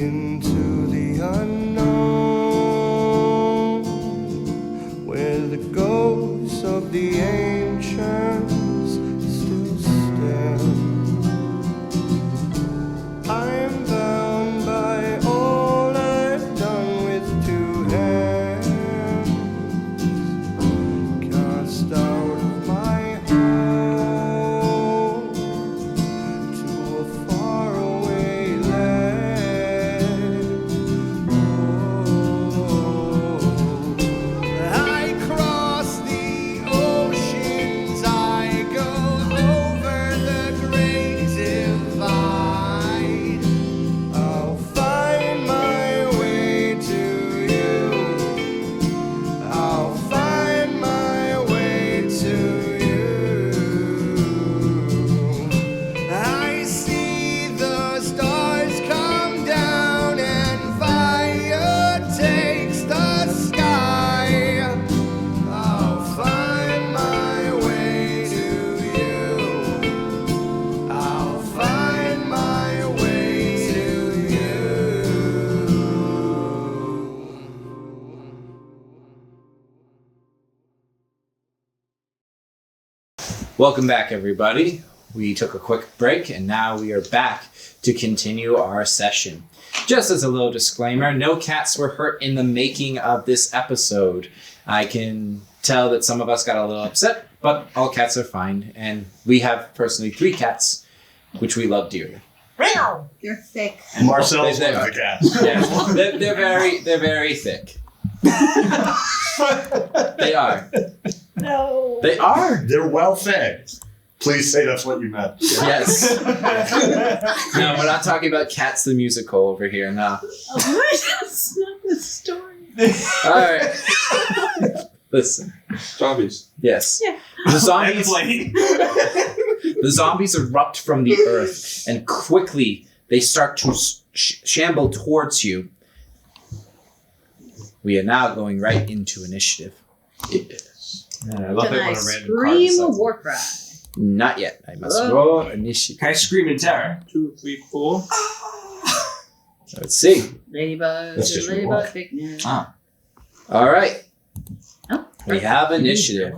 into the unknown, where the ghosts of the ancients still stand. I am bound by all I've done with 2 hands, cast out of my home to a faraway land. Oh, I cross the oceans, I go over the great divide. I'll find my way to you. I'll find my way to you. I see the stars come down and fire takes the sky. I'll find my way to you. I'll find my way to you. Welcome back, everybody. We took a quick break, and now we are back to continue our session. Just as a little disclaimer, no cats were hurt in the making of this episode. I can tell that some of us got a little upset, but all cats are fine, and we have personally 3 cats, which we love dearly. You're thick. Marcel's They- one of the cats. Yeah, they're very thick. They are. No. They are. They're well fed. Please say that's what you meant. Yes. No, we're not talking about Cats the musical over here. No. That's not the story. All right. Listen. Zombies. Yes. Yeah. The zombies erupt from the earth, and quickly they start to shamble towards you. We are now going right into initiative. Yes. I love Can it I when a random card scream a decides. war cry? Not yet. I must Oh. roll initiative. Can I scream in terror? 2, 3, 4. Let's see. Ladybugs That's just or your ladybug wolf. picnic. Ah. All right. Oh, We have initiative.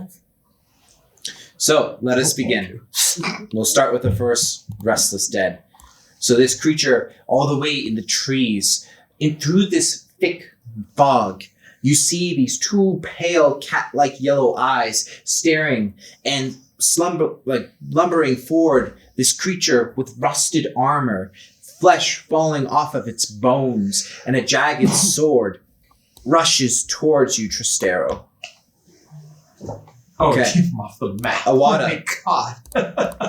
So let us begin. We'll start with the first Restless Dead. So this creature, all the way in the trees, through this thick fog, you see these 2 pale cat-like yellow eyes staring and lumbering forward. This creature with rusted armor, flesh falling off of its bones, and a jagged sword rushes towards you, Tristero. Oh, Okay. keep him off the map. Awada. Oh my god.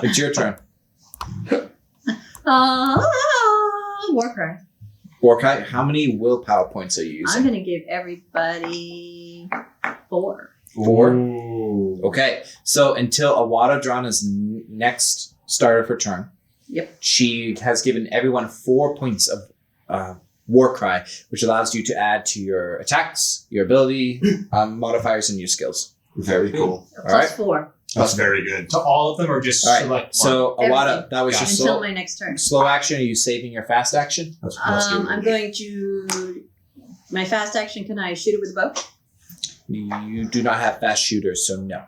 It's your turn. War cry. Borkai, how many willpower points are you I'm using? going to give everybody 4. 4? Ooh. Okay, so until Awada Drana's next start of her turn, Yep. she has given everyone 4 points of War Cry, which allows you to add to your attacks, your ability modifiers, and your skills. Very cool. Plus right. 4 That's very good. To all of them or just All right, select one? so Awada, Everything. that was your until slow, my next turn. slow action. Are you saving your fast action? That's I'm going to... My fast action, can I shoot it with a bow? You do not have fast shooters, so no.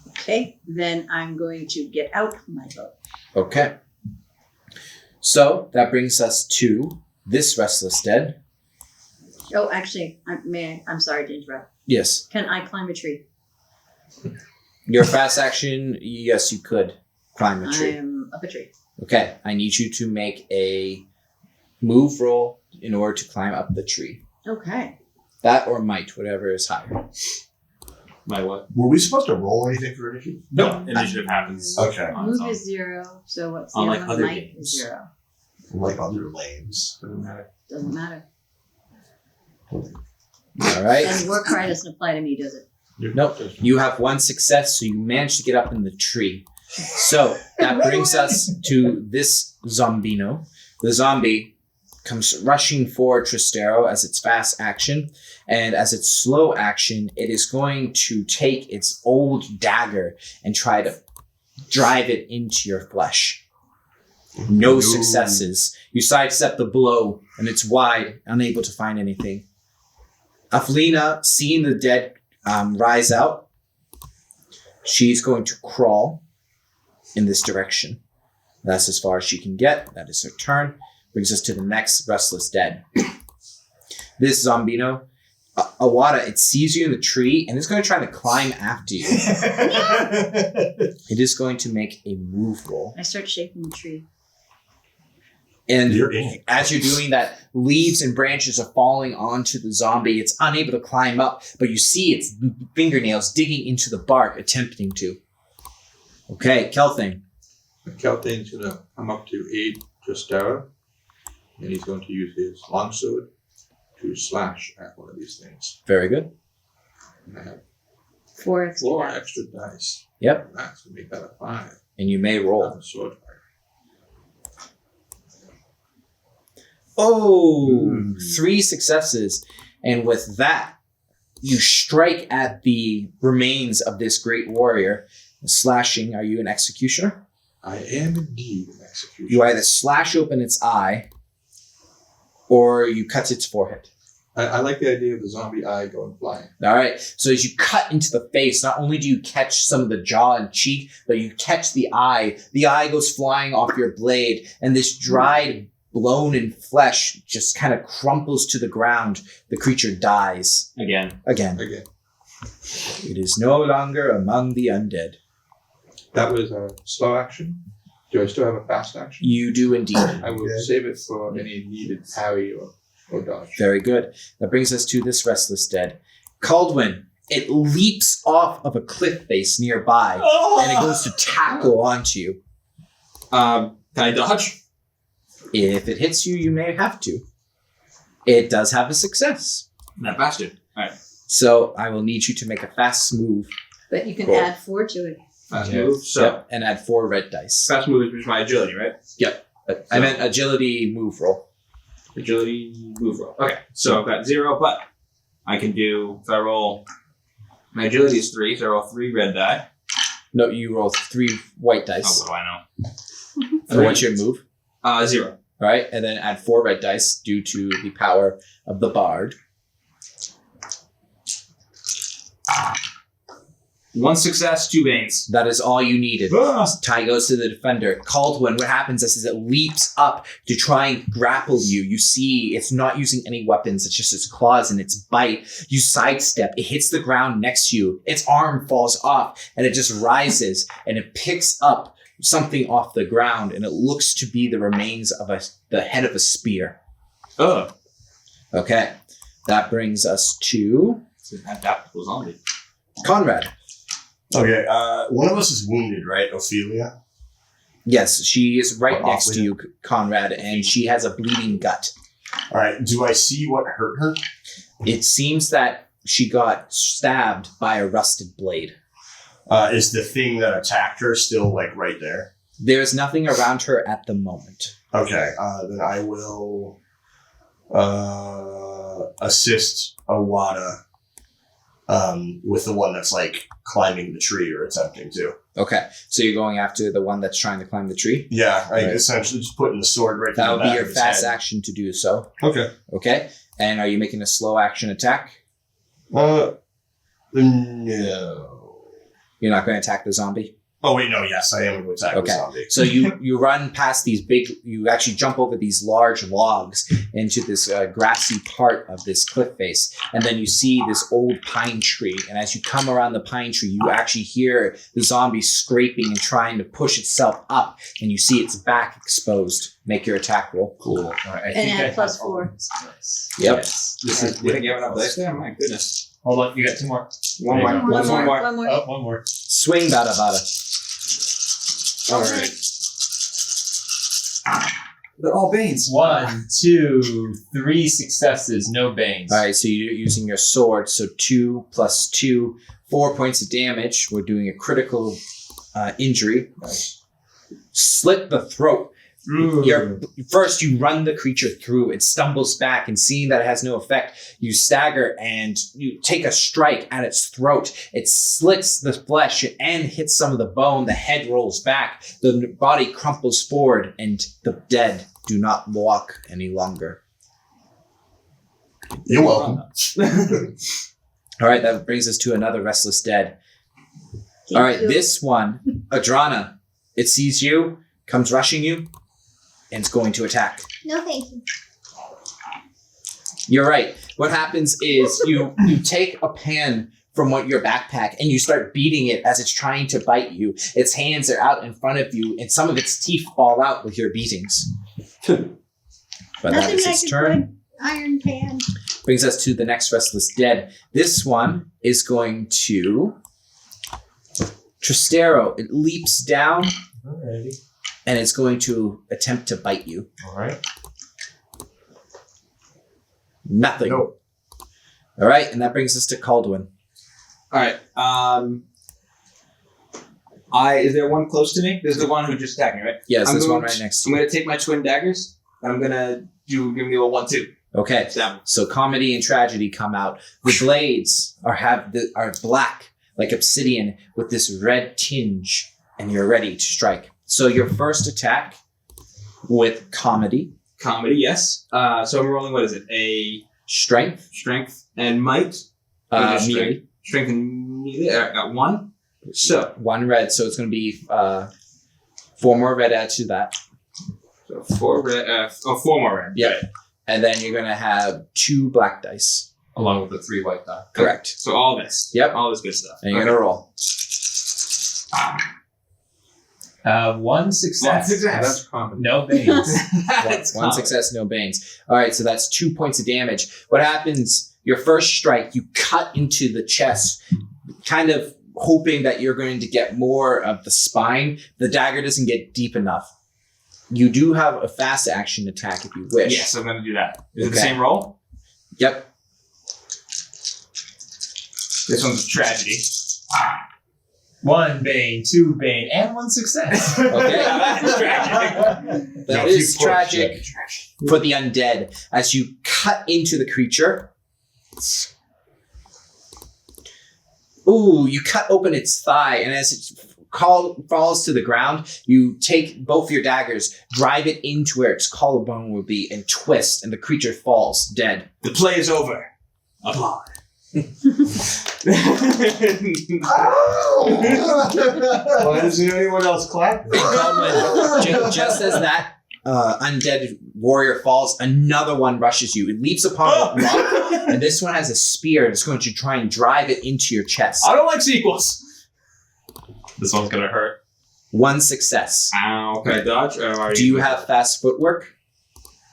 Okay. Then I'm going to get out my bow. Okay. So that brings us to this Restless Dead. Oh, actually, I'm sorry to interrupt. Yes. Can I climb a tree? Your fast action, yes, you could climb a I tree. am up a tree. Okay, I need you to make a move roll in order to climb up the tree. Okay. That or might, whatever is higher. My what? Were we supposed to roll anything for initiative? No, initiative happens. Okay. on its Move own. is 0. So what's the Unlike other one? other Might games. is 0. Like other lanes. Doesn't matter. Doesn't matter. All right. And war cry doesn't apply to me, does it? Nope. You have 1 success, so you managed to get up in the tree. So that brings us to this Zombino. The zombie comes rushing forward Tristero as its fast action, and as its slow action, it is going to take its old dagger and try to drive it into your flesh. No successes. You sidestep the blow, and it's wide, unable to find anything. Aflina, seeing the dead rise out, she's going to crawl in this direction. That's as far as she can get. That is her turn. Brings us to the next restless dead. This Zombino, Awada, it sees you in the tree, and it's going to try to climb after you. It is going to make a move roll. I start shaking the tree. And You're in it. as you're doing that, leaves and branches are falling onto the zombie. It's unable to climb up, but you see its fingernails digging into the bark, attempting to. Okay, Kelthing. Keltain's going to come up to aid Justera, and he's going to use his longsword to slash at one of these things. Very good. And I have 4 extra. 4 dice. extra dice. Yep. That's going to make that a 5. And you may roll. On the sword fighter. Oh, 3 successes. And with that, you strike at the remains of this great warrior. Slashing, are you an executioner? I am indeed an executioner. You either slash open its eye, or you cut its forehead. I like the idea of the zombie eye going flying. All right. So as you cut into the face, not only do you catch some of the jaw and cheek, but you catch the eye. The eye goes flying off your blade, and this dried, blown in flesh just kind of crumples to the ground. The creature dies Again. again. Again. It is no longer among the undead. That was a slow action. Do I still have a fast action? You do indeed. I will save it for any needed parry or dodge. Very good. That brings us to this restless dead. Caldwin, it leaps off of a cliff face nearby, and it goes to tackle onto you. Can I dodge? If it hits you, you may have to. It does have a success. That bastard. Alright. So I will need you to make a fast move. But you can Cool. add 4 to it. Fast Yeah. move. So, Yep, and add 4 red dice. fast move is my agility, right? I meant agility move roll. Agility move roll. Okay. So I've got 0, but I can do, if I roll, my agility is 3, so I roll 3 red die. No, you roll 3 white Oh, dice. what do I know? And what's your move? 0. All right, and then add 4 red dice due to the power of the bard. 1 success, 2 banes. That is all you needed. Tie goes to the defender. Caldwin, what happens is it leaps up to try and grapple you. You see it's not using any weapons. It's just its claws and its bite. You sidestep. It hits the ground next to you. Its arm falls off and it just rises and it picks up something off the ground and it looks to be the remains of the head of a spear. Oh. Okay. That brings us to It's an adaptable zombie. Conrad. Okay, one of us is wounded, right? Ophelia? Yes, she is right Or next to Ophelia. you, Conrad, and she has a bleeding gut. All right, do I see what hurt her? It seems that she got stabbed by a rusted blade. Is the thing that attacked her still, like, right there? There's nothing around her at the moment. Okay, then I will assist Awada with the one that's, like, climbing the tree or attempting to. Okay, so you're going after the one that's trying to climb the tree? Yeah, I Right. essentially just putting the sword right That through would the be back your of his fast head. action to do so. Okay. Okay, and are you making a slow action attack? No. You're not going to attack the zombie? Oh, wait, no, yes, I am going to attack Okay. the zombie. So you run past these you actually jump over these large logs into this grassy part of this cliff face. And then you see this old pine tree. And as you come around the pine tree, you actually hear the zombie scraping and trying to push itself up. And you see its back exposed. Make your attack roll. Cool. All right. I And think add I plus have all 4. of this dice. Yep. Yes. This is. Did I give enough dice there? My goodness. Hold on, you got 2 more. One more. There you One more. more. One more. Oh, 1 more. Swing, bada bada. All right. They're all banes. 1, 2, 3 successes, no banes. All right, so you're using your sword. So 2 plus 2, 4 points of damage. We're doing a critical injury. Slit the throat. First, you run the creature through. It stumbles back, and seeing that it has no effect, you stagger and you take a strike at its throat. It slits the flesh and hits some of the bone. The head rolls back. The body crumples forward, and the dead do not walk any longer. You're welcome. All right, that brings us to another restless dead. All right, this one, Adrana, it sees you, comes rushing you, and it's going to attack. No, thank you. You're right. What happens is you take a pan from your backpack and you start beating it as it's trying to bite you. Its hands are out in front of you, and some of its teeth fall out with your beatings. But that Nothing is I its could turn. put iron pan. Brings us to the next restless dead. This one is going to Tristero. It leaps down Alrighty. and it's going to attempt to bite you. Alright. Nothing. Nope. All right, and that brings us to Caldwin. All right. Is there one close to me? There's the one who just attacked me, right? Yes, I'm there's one going right next to I'm you. going to take my twin daggers, and I'm going to give me a 1-2. Okay, Stab him. so comedy and tragedy come out. The blades are black like obsidian with this red tinge, and you're ready to strike. So your first attack with comedy, Comedy, yes. So I'm rolling, what is it? A strength, strength and might? Or just melee. Strength and melee. I got 1. So, One red, so it's going to be 4 more red add to that. so 4 red. 4 more red. Yeah. And then you're going to have 2 black dice. Along with the 3 white die. Correct. So all this. Yep. All this good stuff. And you're going to roll. 1 success. One success. That's common. No veins. One success, no banes. All right, so that's 2 points of damage. What happens, your first strike, you cut into the chest, kind of hoping that you're going to get more of the spine. The dagger doesn't get deep enough. You do have a fast action attack if you wish. Yes, I'm going to do that. Is it the Okay. same roll? Yep. This one's a tragedy. 1 bane, 2 bane, and 1 success. Okay. That's tragic. That No, is 2 points, tragic for the undead. As you cut into the creature, ooh, you cut open its thigh, and as it falls to the ground, you take both your daggers, drive it into where its collarbone will be, and twist, and the creature falls dead. The play is over. Applaud. Why doesn't anyone else clap? Just as that undead warrior falls, another one rushes you. It leaps upon a rock, and this one has a spear, and it's going to try and drive it into your chest. I don't like sequels. This one's gonna hurt. 1 success. Ow. Can I dodge? Or Do you have fast footwork?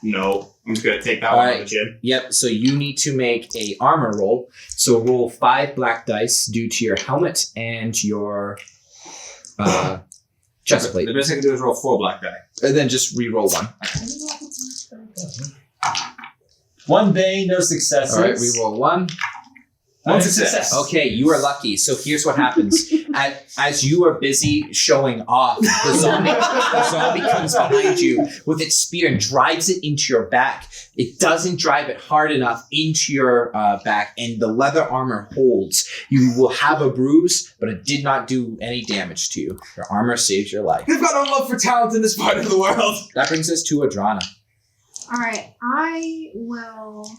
No. I'm just going to take that All one right. on the chin. Yep, so you need to make a armor roll. So roll 5 black dice due to your helmet and your chest plate. The best I can do is roll 4 black die. And then just re-roll 1. 1 bane, no successes. All right, re-roll 1. 1 success. Okay, you are lucky. So here's what happens. As you are busy showing off, the zombie comes behind you with its spear and drives it into your back. It doesn't drive it hard enough into your back, and the leather armor holds. You will have a bruise, but it did not do any damage to you. Your armor saves your life. They've got no love for talent in this part of the world. That brings us to Adrana. All right, I will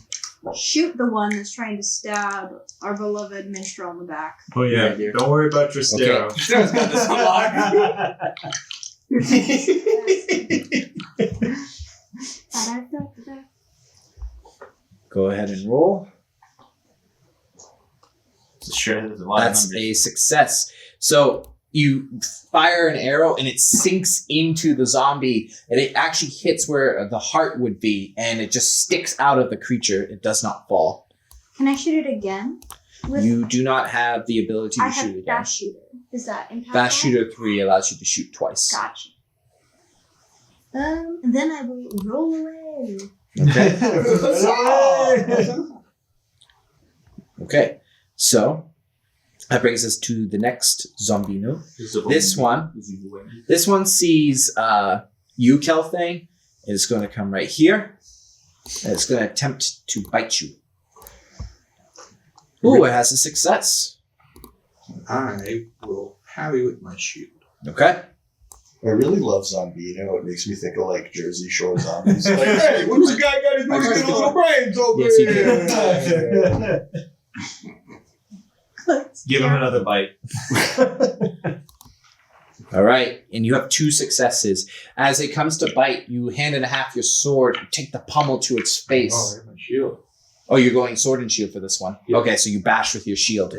shoot the one that's trying to stab our beloved minstrel in the back. Oh yeah, don't worry about Tristero. Sarah's got this unlocked. Go ahead and roll. Sure, there's a lot That's of numbers. a success. So you fire an arrow and it sinks into the zombie, and it actually hits where the heart would be, and it just sticks out of the creature. It does not fall. Can I shoot it again? You do not have the ability to I shoot have again. fast shooter. Is that impactful? Fast shooter 3 allows you to shoot twice. Gotcha. And then I will roll away. Okay. Okay. So that brings us to the next zombie note. This one sees you, Kelthane. It is going to come right here. And it's going to attempt to bite you. Ooh, it has a success. I will parry with my shield. Okay. I really love Zombino. It makes me think of like Jersey Shore zombies. Like, hey, what's the guy got to do to get a little brains over Yes, he here? Give him another bite. All right. And you have 2 successes. As it comes to bite, you hand it half your sword, you take the pommel to its face. Oh, I have my shield. Oh, you're going sword and shield for this one. Yeah. Okay, so you bash with your shield.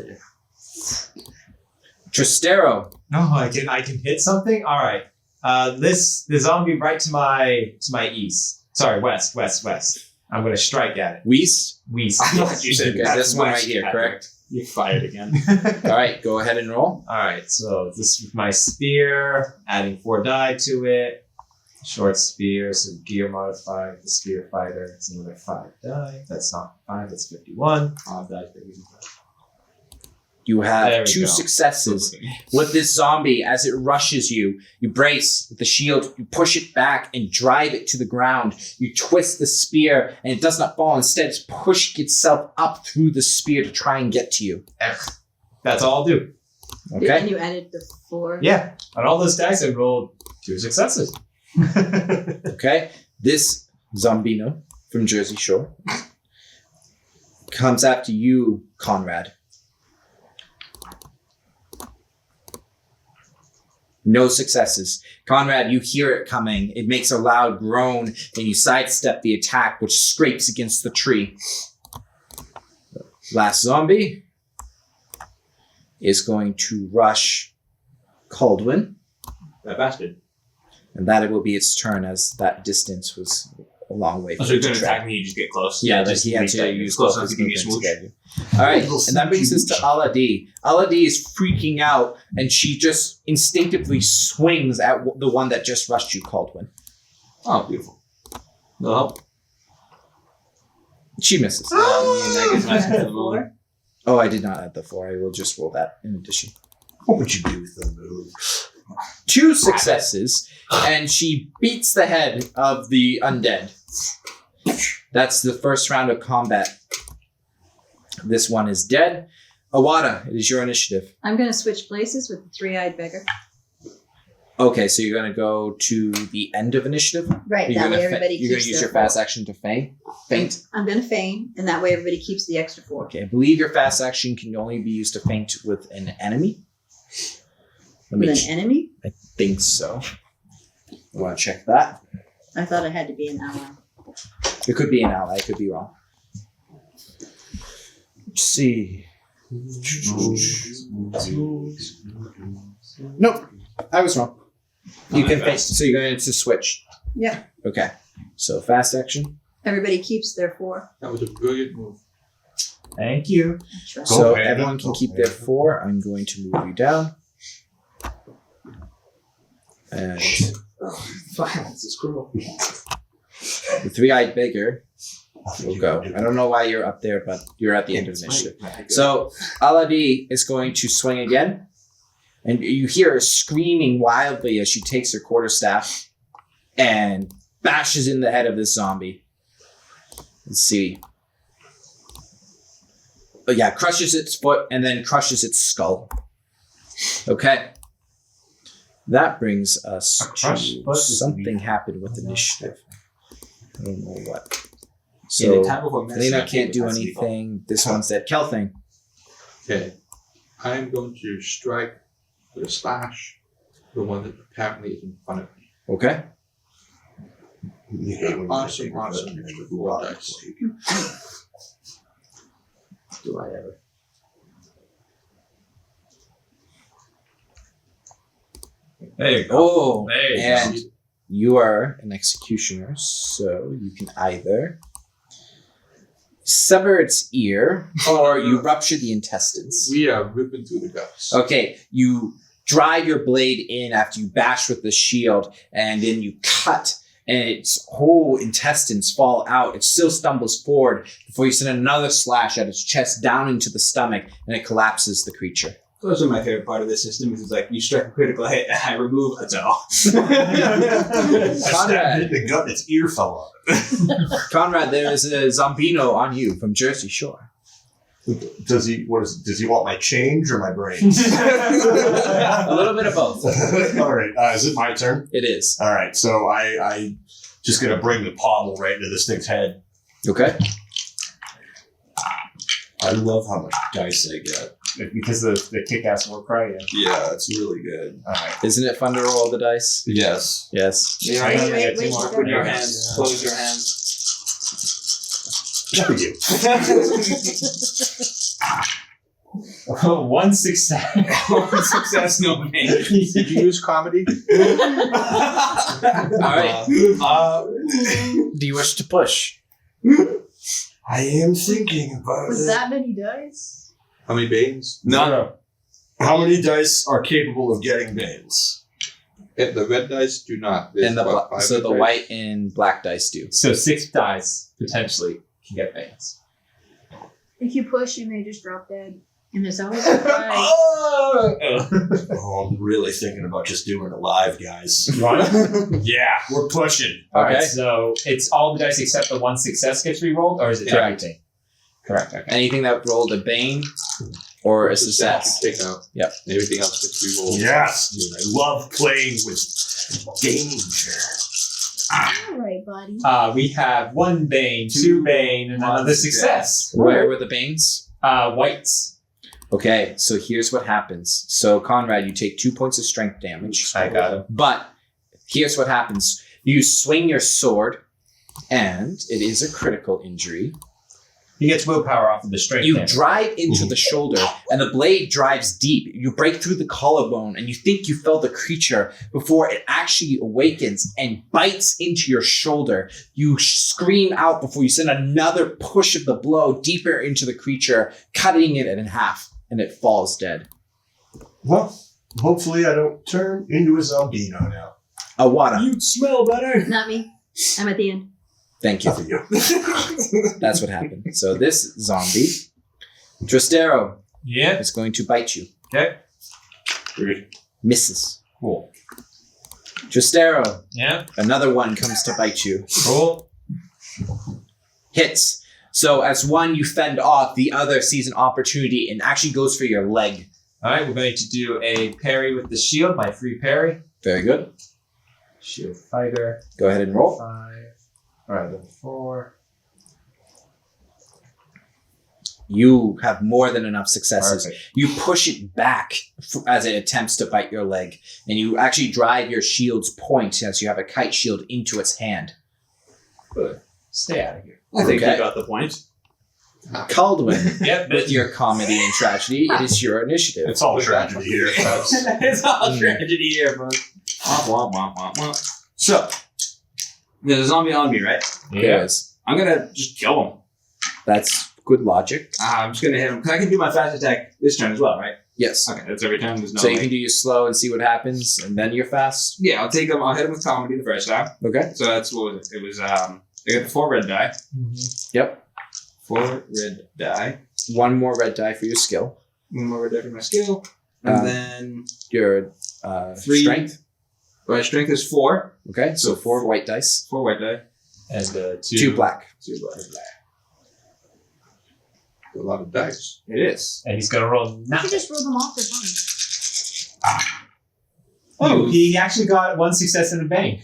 Tristero. No, I can hit something. All right. The zombie right to my east. Sorry, west. I'm gonna strike at it. West. West. I thought you said Okay, that's this one right west, here, Patrick. correct? You fired again. All right, go ahead and roll. All right. So this with my spear, adding 4 die to it. Short spear, so gear modified. The spear fighter, it's another 5 die. That's not 5. That's 51. 5 die. 55. You There have we 2 go. successes. With this zombie, as it rushes you, you brace with the shield, you push it back and drive it to the ground. You twist the spear and it does not fall. Instead, it's pushing itself up through the spear to try and get to you. That's all I'll do. And Okay? you added the 4. Yeah. On all those dice, I rolled 2 successes. Okay? This Zombino from Jersey Shore comes after you, Conrad. No successes. Conrad, you hear it coming. It makes a loud groan, and you sidestep the attack, which scrapes against the tree. Last zombie is going to rush Caldwin, That bastard. and that will be its turn, as that distance was a long way. Oh, so you're going to attack me, you just get close. Yeah, just that he had to reach use close both enough his to give me a movement to smooch. get you. All right, and that brings us to Aladi. Aladi is freaking out, and she just instinctively swings at the one that just rushed you, Caldwin. Oh, beautiful. No help. She misses. I guess That's that's a 4. Oh, I did not add the 4. I will just roll that in addition. What would you do with the move? 2 successes, and she beats the head of the undead. That's the first round of combat. This one is dead. Awada, it is your initiative. I'm going to switch places with the 3-eyed beggar. Okay, so you're going to go to the end of initiative? Right, You're that gonna way everybody you're going keeps to use their your fast action to faint? I'm going to feign, and that way everybody keeps the extra 4. Okay, I believe your fast action can only be used to feint with an enemy. Let me With an enemy? I think so. I want to check that. I thought it had to be an ally. It could be an ally. I could be wrong. Let's see. Nope, I was wrong. You can feint, so you're going to switch. Yeah. Okay, so fast action. Everybody keeps their 4. That was a brilliant move. Thank you. Trust So ahead. everyone can keep their 4. I'm going to move you down. And It's a scroll. the 3-eyed beggar will go. I don't know why you're up there, but you're at the end of the initiative. So Aladi is going to swing again. And you hear her screaming wildly as she takes her quarterstaff and bashes in the head of this zombie. Let's see. But yeah, crushes its foot and then crushes its skull. Okay. That brings us A crushed to foot is something weak. happened with initiative. I don't know what. In the So time before Helena medicine, can't do that's lethal. anything. This one's dead. Kelthane. Okay. I'm going to strike with a slash the one that apparently is in front of me. Okay. You hate when you Awesome, take awesome. the Extra blue 4 box. dice. Do I ever? There you go. Oh, There you go. and you are an executioner, so you can either sever its ear or you rupture the intestines. We are ripping through the guts. Okay, you drive your blade in after you bash with the shield, and then you cut, and its whole intestines fall out. It still stumbles forward before you send another slash at its chest down into the stomach, and it collapses the creature. also my favorite part of this system is it's like you strike a critical hit and I remove a toe. I stabbed it in the gut and its ear fell off. Conrad, there is a Zombino on you from Jersey Shore. Does he want my change or my brains? A little bit of both. All right. Is it my turn? It is. All right. So I just gonna bring the pommel right into this thing's head. Okay. I love how much dice I get. Because of the kick-ass war cry. Yeah, it's really good. All right. Isn't it fun to roll the dice? Yes. Yes. Yeah, I Wait, got wait, two more. wait, Put your wait. hands, close your hands. Look at you. One success. One success, no pain. Did you use comedy? All right. Do you wish to push? I am thinking about With it. that many dice? How many banes? No. How many dice are capable of getting banes? The red dice do not. There's And the about 5 so the dice. white and black dice do. So 6 dice potentially can get bans. If you push, you may just drop dead. And there's always a prize. Oh, I'm really thinking about just doing it live, guys. You want it? Yeah, we're pushing. All right, Okay. so it's all the dice except the one success gets re-rolled, or is it Correct. everything? Correct. Okay. Anything that rolled a bane or a success. Take out. Yep. Everything else gets re-rolled. Yes, dude. I love playing with danger. Alright, buddy. We have 1 bane, 2 bane, and another success. Where were the banes? Whites. Okay, so here's what happens. So Conrad, you take 2 points of strength damage. I got him. But here's what happens. You swing your sword, and it is a critical injury. He gets willpower off of the strength. You damage. drive into the shoulder, and the blade drives deep. You break through the collarbone, and you think you fell the creature before it actually awakens and bites into your shoulder. You scream out before you send another push of the blow deeper into the creature, cutting it in half, and it falls dead. Well, hopefully I don't turn into a zombino now. Awada, You'd smell better. Not me. I'm at the end. thank you. For you. That's what happened. So this zombie, Trastero, Yeah. is going to bite you. Okay. Misses. Cool. Trastero, Yeah. another one comes to bite you. Cool. Hits. So as one you fend off, the other sees an opportunity and actually goes for your leg. All right, we're going to do a parry with the shield, my free parry. Very good. Shield fighter. Go ahead and roll. 5. All right, then 4. You have more than enough successes. Perfect. You push it back as it attempts to bite your leg, and you actually drive your shield's point, as you have a kite shield, into its hand. Stay out of here. I think Okay. you got the point. Caldwin, Yep. with your comedy and tragedy, it is your initiative. It's all tragedy here. It's all tragedy here, bud. Womp, womp, womp, womp. So, there's a zombie on me, right? There is. I'm gonna just kill him. That's good logic. I'm just gonna hit him. 'Cause I can do my fast attack this turn as well, right? Yes. Okay, that's every time. There's no. So you like- can do your slow and see what happens, and then you're fast. Yeah, I'll take him. I'll hit him with comedy the first time. Okay. So that's what was it? It was I got the 4 red die. Yep. 4 red die. One more red die for your skill. 1 more red die for my skill, and Um, then Your 3 strength. My strength is 4. Okay, so 4 white dice. 4 white die. And 2 black. 2 black. A lot of dice. It is. And he's going to roll You nothing. should just roll them off for fun. Oh, he actually got 1 success and a bang.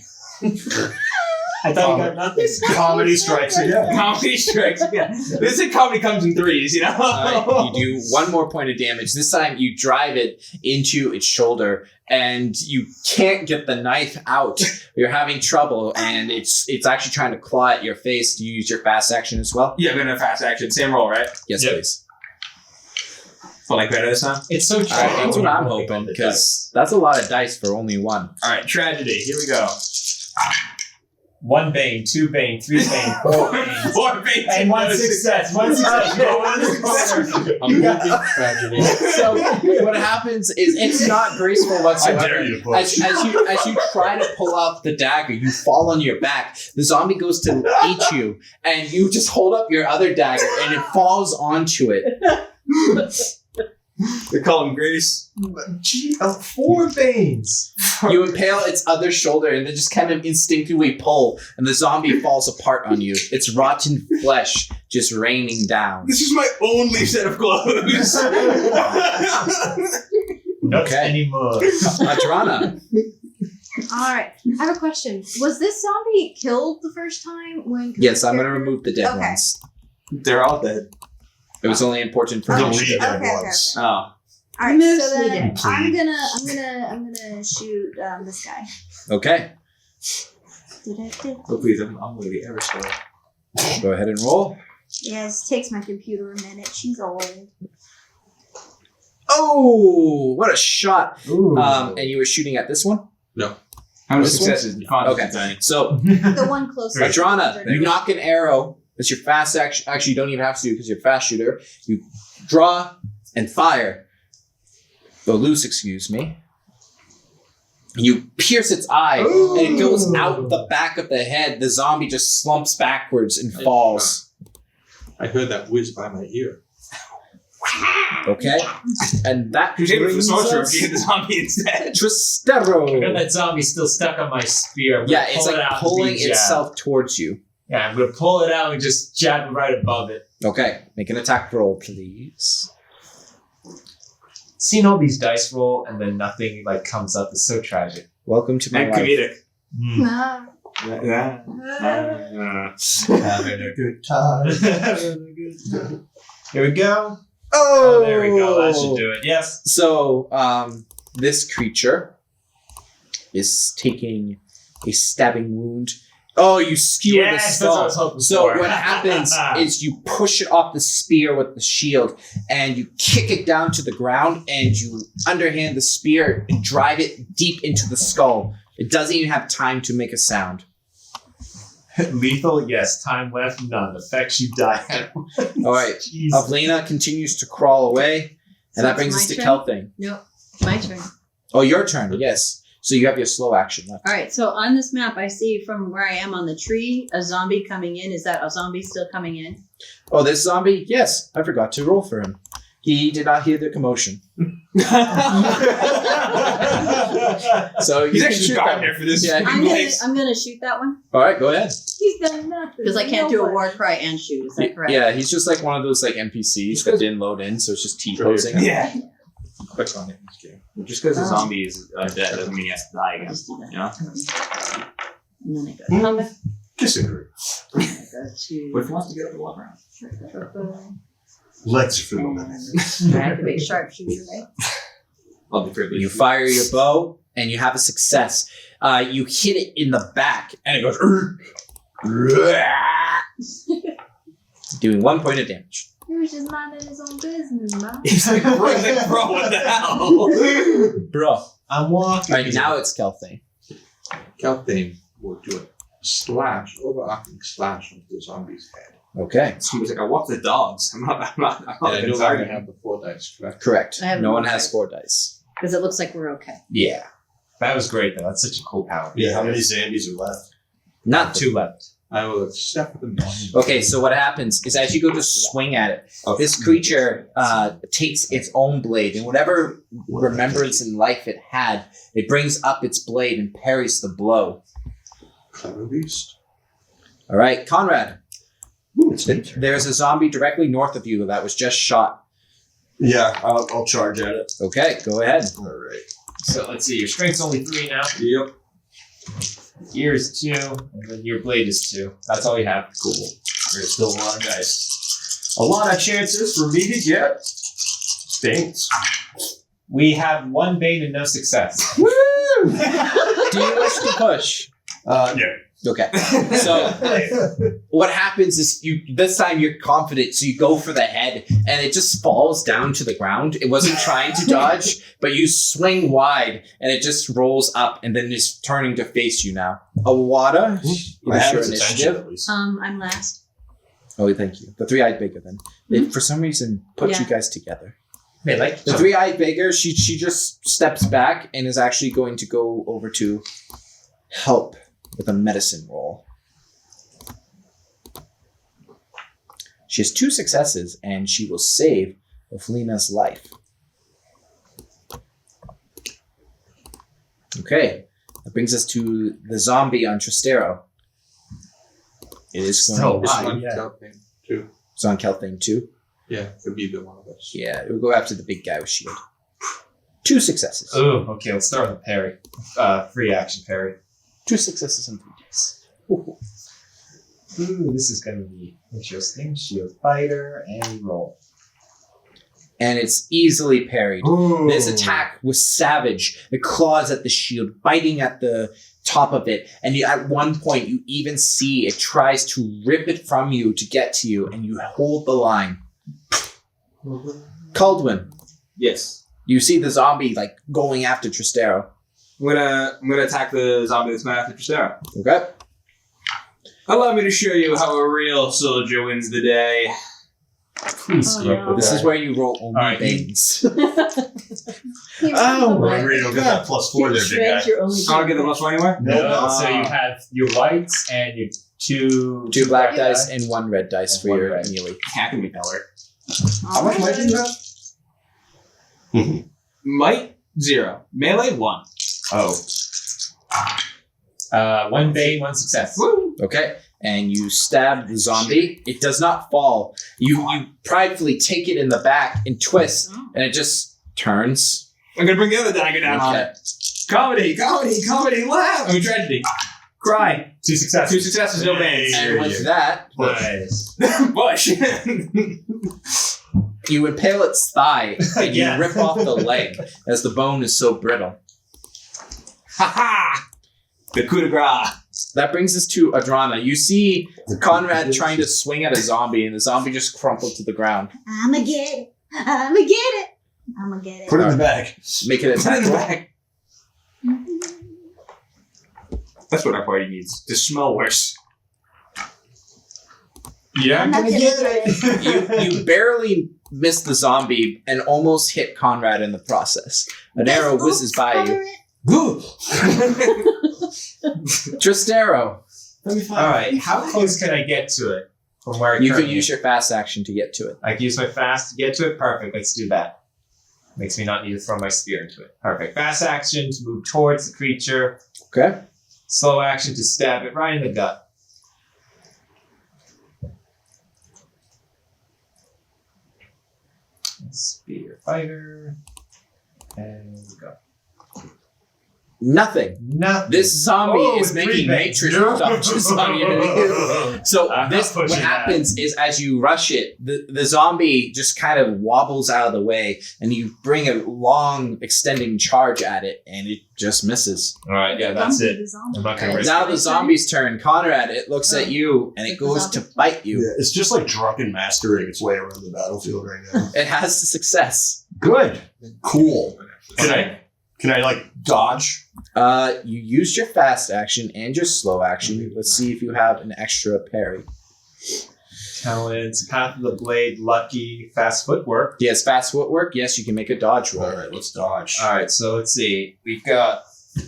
I thought he got nothing. Comedy strikes again. Comedy strikes again. This is comedy comes in 3s, you know? Alright, you do 1 more point of damage. This time you drive it into its shoulder, and you can't get the knife out. You're having trouble, and it's actually trying to claw at your face. Do you use your fast action as well? Yeah, I'm gonna fast action. Same roll, right? Yes, Yep. please. For like better this time? It's so Alright, that's what I'm Rolling hoping, on the dice. because that's a lot of dice for only 1. Alright, tragedy. Here we go. 1 bane, 2 bane, 3 bane, 4 bane. 4 bane. And 1 success. 1 success. Go on this corner. I'm moving tragedy. So what happens is it's not graceful I whatsoever. dare you to push. As you try to pull out the dagger, you fall on your back. The zombie goes to eat you, and you just hold up your other dagger, and it falls onto it. They call him Grace. Gee, 4 veins. You impale its other shoulder and then just kind of instinctively pull, and the zombie falls apart on you. Its rotten flesh just raining down. This is my only set of clothes. Not Okay. anymore. Adrana. All right. I have a question. Was this zombie killed the first time? Yes, I'm going to remove the dead Okay. ones. They're all dead. It was only important for Okay. me. Delete Okay, dead okay, ones. Oh. All right. Mostly So then dead. I'm gonna shoot this guy. Okay, Oh, please, I'm going to be ever slow. go ahead and roll. Yes, takes my computer a minute. She's old. Oh, what a shot. Ooh. And you were shooting at this one? How many This one? successes? Okay. Okay. So, The one closest. Adrana, you knock an arrow. That's your fast action. Actually, you don't even have to do because you're a fast shooter. You draw and fire. Go loose, excuse me. You pierce its eye, and it goes out the back of the head. The zombie just slumps backwards and falls. I heard that whiz by my ear. Okay? And that You did it for the brings sorcerer. us You hit the zombie instead. I got Tristero. that zombie still stuck on my spear. I'm gonna Yeah, it's pull it like out and pulling be jabbed. itself towards you. Yeah, I'm gonna pull it out and just jab it right above it. Okay, make an attack roll, please. Seeing all these dice roll and then nothing like comes up is so tragic. Welcome to my And life. comedic. Ah. Having a good time. Here we go. Oh, Oh, there we go. That should do it. Yes. So, this creature is taking a stabbing wound. Oh, you skewer the Yes, that's what I was skull. hoping So for. what happens is you push it off the spear with the shield, and you kick it down to the ground, and you underhand the spear and drive it deep into the skull. It doesn't even have time to make a sound. Lethal, yes. Time left, none. Effects, you die. All right, Jeez. Avlena continues to crawl away, and So that it's brings my us to turn? Kelthing. No, my turn. Oh, your turn. Yes. So you have your slow action left. All right, so on this map, I see from where I am on the tree a zombie coming in. Is that a zombie still coming in? Oh, this zombie? Yes, I forgot to roll for him. He did not hear the commotion. So you He's can actually shoot gotten that there for this. Yeah. I'm gonna shoot that one All right, go ahead. He's done nothing. because I can't do a war cry and shoot. Is that correct? Yeah, he's just like one of those like NPCs that didn't load in, so it's just T-posing. Yeah. Click on it in this game. Just because the zombie is dead doesn't mean he has to die again. Just do that. You know? And then I go combat. Disagree. I go to But if he wants to get up and walk around. Let's fill them in. activate sharpshooter, right? I'll be privileged. You fire your bow, and you have a success. You hit it in the back, and it goes... doing 1 point of damage. He was just minding his own business, man. He's like, bro, what the hell? Bro. I'm walking. All right, now it's Kelthane. Kelthane will do a slash, overarching slash onto the zombie's head. Okay. He was like, I walk the dogs. I'm not And I no longer concerned. have the 4 dice, correct? Correct. I have No no one has dice. 4 dice. Because it looks like we're okay. Yeah. That was great, though. That's such a cool power. Yeah, how many zombies are left? Not 2 left. I will accept them. Okay, so what happens is as you go to swing at it, this creature takes its own blade, and whatever remembrance in life it had, it brings up its blade and parries the blow. Clever beast. All right, Conrad, Ooh, it's my turn. there's a zombie directly north of you that was just shot. Yeah, I'll charge at it. Okay, go ahead. All right. So let's see. Your strength's only 3 now. Yep. Your is 2, and then your blade is 2. That's all you have. Cool. There's still a lot of dice. A lot of chances for me to get stings. We have 1 bane and no success. Do you wish to push? No. Okay. So what happens is this time you're confident, so you go for the head, and it just falls down to the ground. It wasn't trying to dodge, but you swing wide, and it just rolls up, and then is turning to face you now. Awada, I it is have your its attention initiative. at least. I'm last. Oh, thank you. The 3-eyed beggar then. It, for some reason, put Yeah. you guys together. They like The 3-eyed beggar, she just steps back and is actually going to go over to help with a medicine roll. She has 2 successes, and she will save Ophelina's life. Okay. That brings us to the zombie on Trastero. It is Still going It's alive. on yeah. Kelpin, too. It's on Kelthane too. Yeah, could be the one of us. Yeah, it will go after the big guy with shield. 2 successes. Ooh, okay, let's start with the parry. Free action parry. 2 successes and 3 deaths. Ooh, this is gonna be interesting. Shield fighter and roll. And it's easily parried. Ooh. This attack was savage. It claws at the shield, biting at the top of it. And at one point, you even see it tries to rip it from you to get to you, and you hold the line. Caldwin, Yes. you see the zombie going after Trastero. I'm gonna attack the zombie that's going after Trastero. Okay. Allow me to show you how a real soldier wins the day. Please Oh, screw up no. with This is that. where you roll only Alright. Banes. Oh, Right. Marino, get that +4 there, big Shreds guy. your only I don't get the plus one anywhere? No, so you have your whites and your two 2 black dice and 1 red dice And for one your red. melee. That can be better. How much might do you have? Might 0. Melee 1. Oh. 1 bane, 1 success. Woo! Okay. And you stab the zombie. It does not fall. You pridefully take it in the back and twist, and it just turns. I'm gonna bring the other dagger down on Okay. it. Comedy, laugh! I mean, tragedy. Cry. 2 successes. 2 successes, no bans. And with that, Nice. Bush. you impale its thigh and you Yeah. rip off the leg as the bone is so brittle. Ha ha! The coup de grace. That brings us to Adrana. You see Conrad trying to swing at a zombie, and the zombie just crumpled to the ground. I'ma get it. I'ma get it. I'ma get it. Put it in the bag. Make it Put it attack in the roll. bag. That's what our party needs. To smell worse. Yeah, I'm not gonna get it. You barely miss the zombie and almost hit Conrad in the process. An arrow whizzes by you. Trastero, Alright, how close can I get to it from where I you can currently use am? your fast action to get to it. I can use my fast to get to it. Perfect. Let's do that. Makes me not need to throw my spear into it. Perfect. Fast action to move towards the creature. Okay? Slow action to stab it right in the gut. Spear fighter. And go. Nothing. Nothing. This zombie Oh, is with making 3 bangs. matrix touches on you. So I'm this, not what pushing happens is as you rush it, the zombie just kind of wobbles out of the way, and you bring a long extending charge at it, and it just misses. Alright, yeah, that's Zombie it. the zombie. I'm not gonna And risk now it. the zombie's turn. Conrad, it looks at you, and it It's the goes to zombie. bite you. Yeah, it's just like drunken mastering its way around the battlefield right now. It has a success. Good. Cool. Okay. Can I like dodge? You used your fast action and your slow action. Let's see if you have an extra parry. Talents, Path of the Blade, Lucky, Fast Footwork. Yes, fast footwork. Yes, you can make a dodge roll. All right, let's dodge. Alright, so let's see. We've got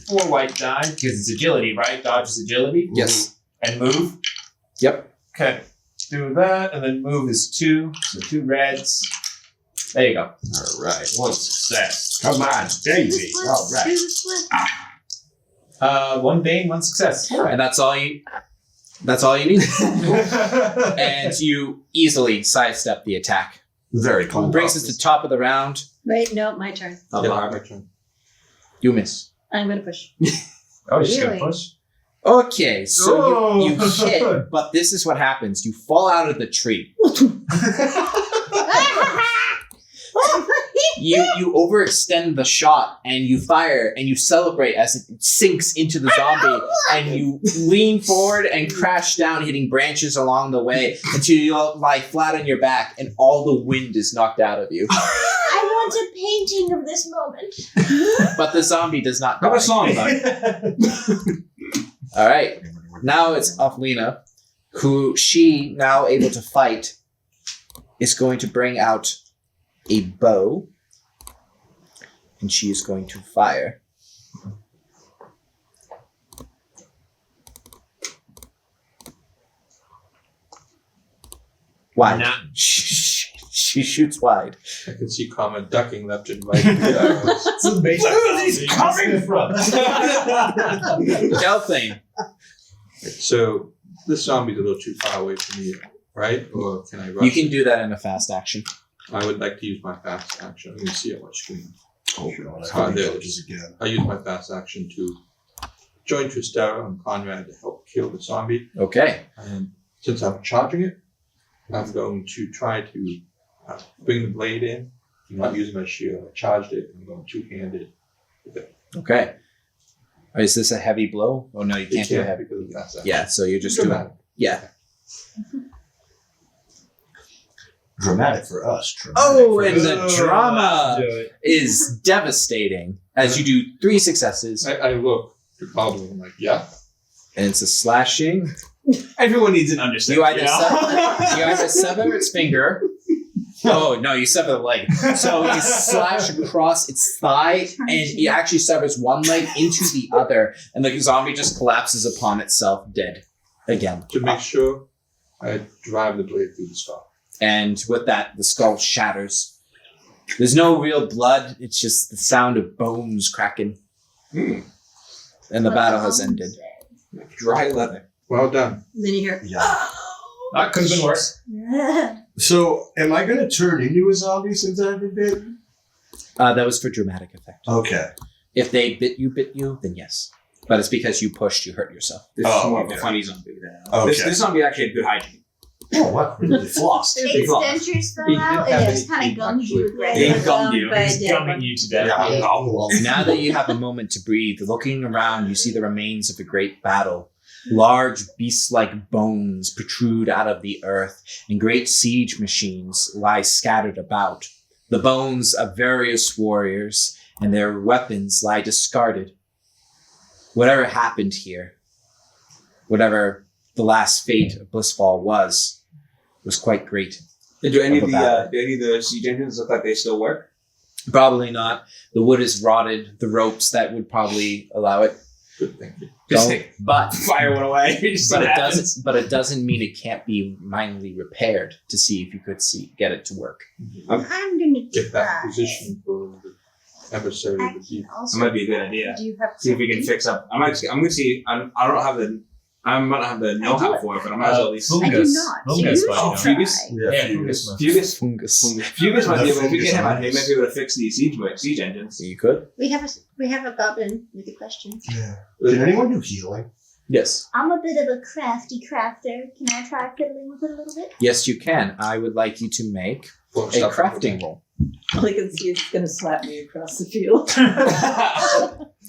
4 white die, because it's agility, right? Dodge is agility. Yes. And move. Yep. Okay. Do that, and then move is 2. So 2 reds. There you go. All right, 1 success. Come on, baby. All Do right. the split. 1 bane, 1 success. And that's all you. That's all you need. And you easily sidestep the attack. Very cool. Brings us to the top of the round. Wait, no, my turn. I'll Yeah, block. my turn. You miss. I'm gonna push. Oh, you're just Really? gonna push? Okay, so Oh. you hit, but this is what happens. You fall out of the tree. You overextend the shot and you fire and you celebrate as it sinks into the zombie and you lean forward and crash down, hitting branches along the way until you lie flat on your back and all the wind is knocked out of you. I want a painting of this moment. But the zombie does not How about a die. song, bud? All right, now it's Offlena, who she, now able to fight, is going to bring out a bow. And she is going to fire. Why? Nah. Shh. She shoots wide. I can see Karma ducking left and right. Yeah, Where are these coming from? Delphine. so this zombie's a little too far away from me, right? Or can I rush? You can do that in a fast action. I would like to use my fast action. Let me see on my screen. Oh, God. I Ah, hope he there it dodges again. I use my fast action to join Tristera and Conrad to help kill the zombie. Okay. And since I'm charging it, I'm going to try to bring the blade in. I'm not using my shield. I charged it. I'm going two-handed. Okay. Is this a heavy blow? Oh no, you can't do a heavy. because of fast action. Yeah, so you're just doing. Dramatic. Yeah. Dramatic for us. Dramatic Oh, for and us. the drama Do it. is devastating as you do 3 successes, I look to Goblin. I'm like, yeah. and it's a slashing. Everyone needs an understanding. You either sever its finger. Oh no, you sever the leg. So you slash across its thigh, and it actually severs one leg into the other, and the zombie just collapses upon itself, dead again. To make sure, I drive the blade through the skull. And with that, the skull shatters. There's no real blood. It's just the sound of bones cracking. And the battle has ended. Dry leather. Well done. Then you hear, Yeah. That could have been worse. So, am I going to turn into a zombie since I've been bitten? That was for dramatic effect. Okay. If they bit you, then yes. But it's because you pushed, you hurt yourself. This is Oh, more of a okay. funny zombie. Okay. This zombie actually had good hygiene. Oh, wow. Really flossed. Its dentures fell out and it just kind of gummed you with They red. gummed you. But He's gumming you to death. Yeah. Oh, well. Now that you have a moment to breathe, looking around, you see the remains of a great battle. Large beast-like bones protrude out of the earth, and great siege machines lie scattered about. The bones of various warriors and their weapons lie discarded. Whatever happened here, whatever the last fate of Blissfall was quite great. Do any Of of a the battle. do any of the siege engines look like they still work? Probably not. The wood is rotted. The ropes that would probably allow it. Good, thank you. Don't. But Fire one away. Just but what it happens. doesn't. But it doesn't mean it can't be mindly repaired to see if you could get it to work. I'm gonna Get that try. position for the adversary I of the can deep. also. That might be a good idea. Do you have See if we can fix up. I'm gonna see. I don't have the. I might not have the know-how for it, but I might as well at least. I do Fungus. not. Fungus You might Oh, know. try. Fugus? Yeah, Fungus. Fugus. Fungus. Fugus might be able. If we Fungus get him out, on he this. might be able to fix these siege engines. You could. We have a goblin with a question. Yeah. Can anyone do healing? Yes. I'm a bit of a crafty crafter. Can I try fiddling with it a little bit? Yes, you can. I would like you to make For a stuff crafting roll. all I can see is it's going to slap me across the field.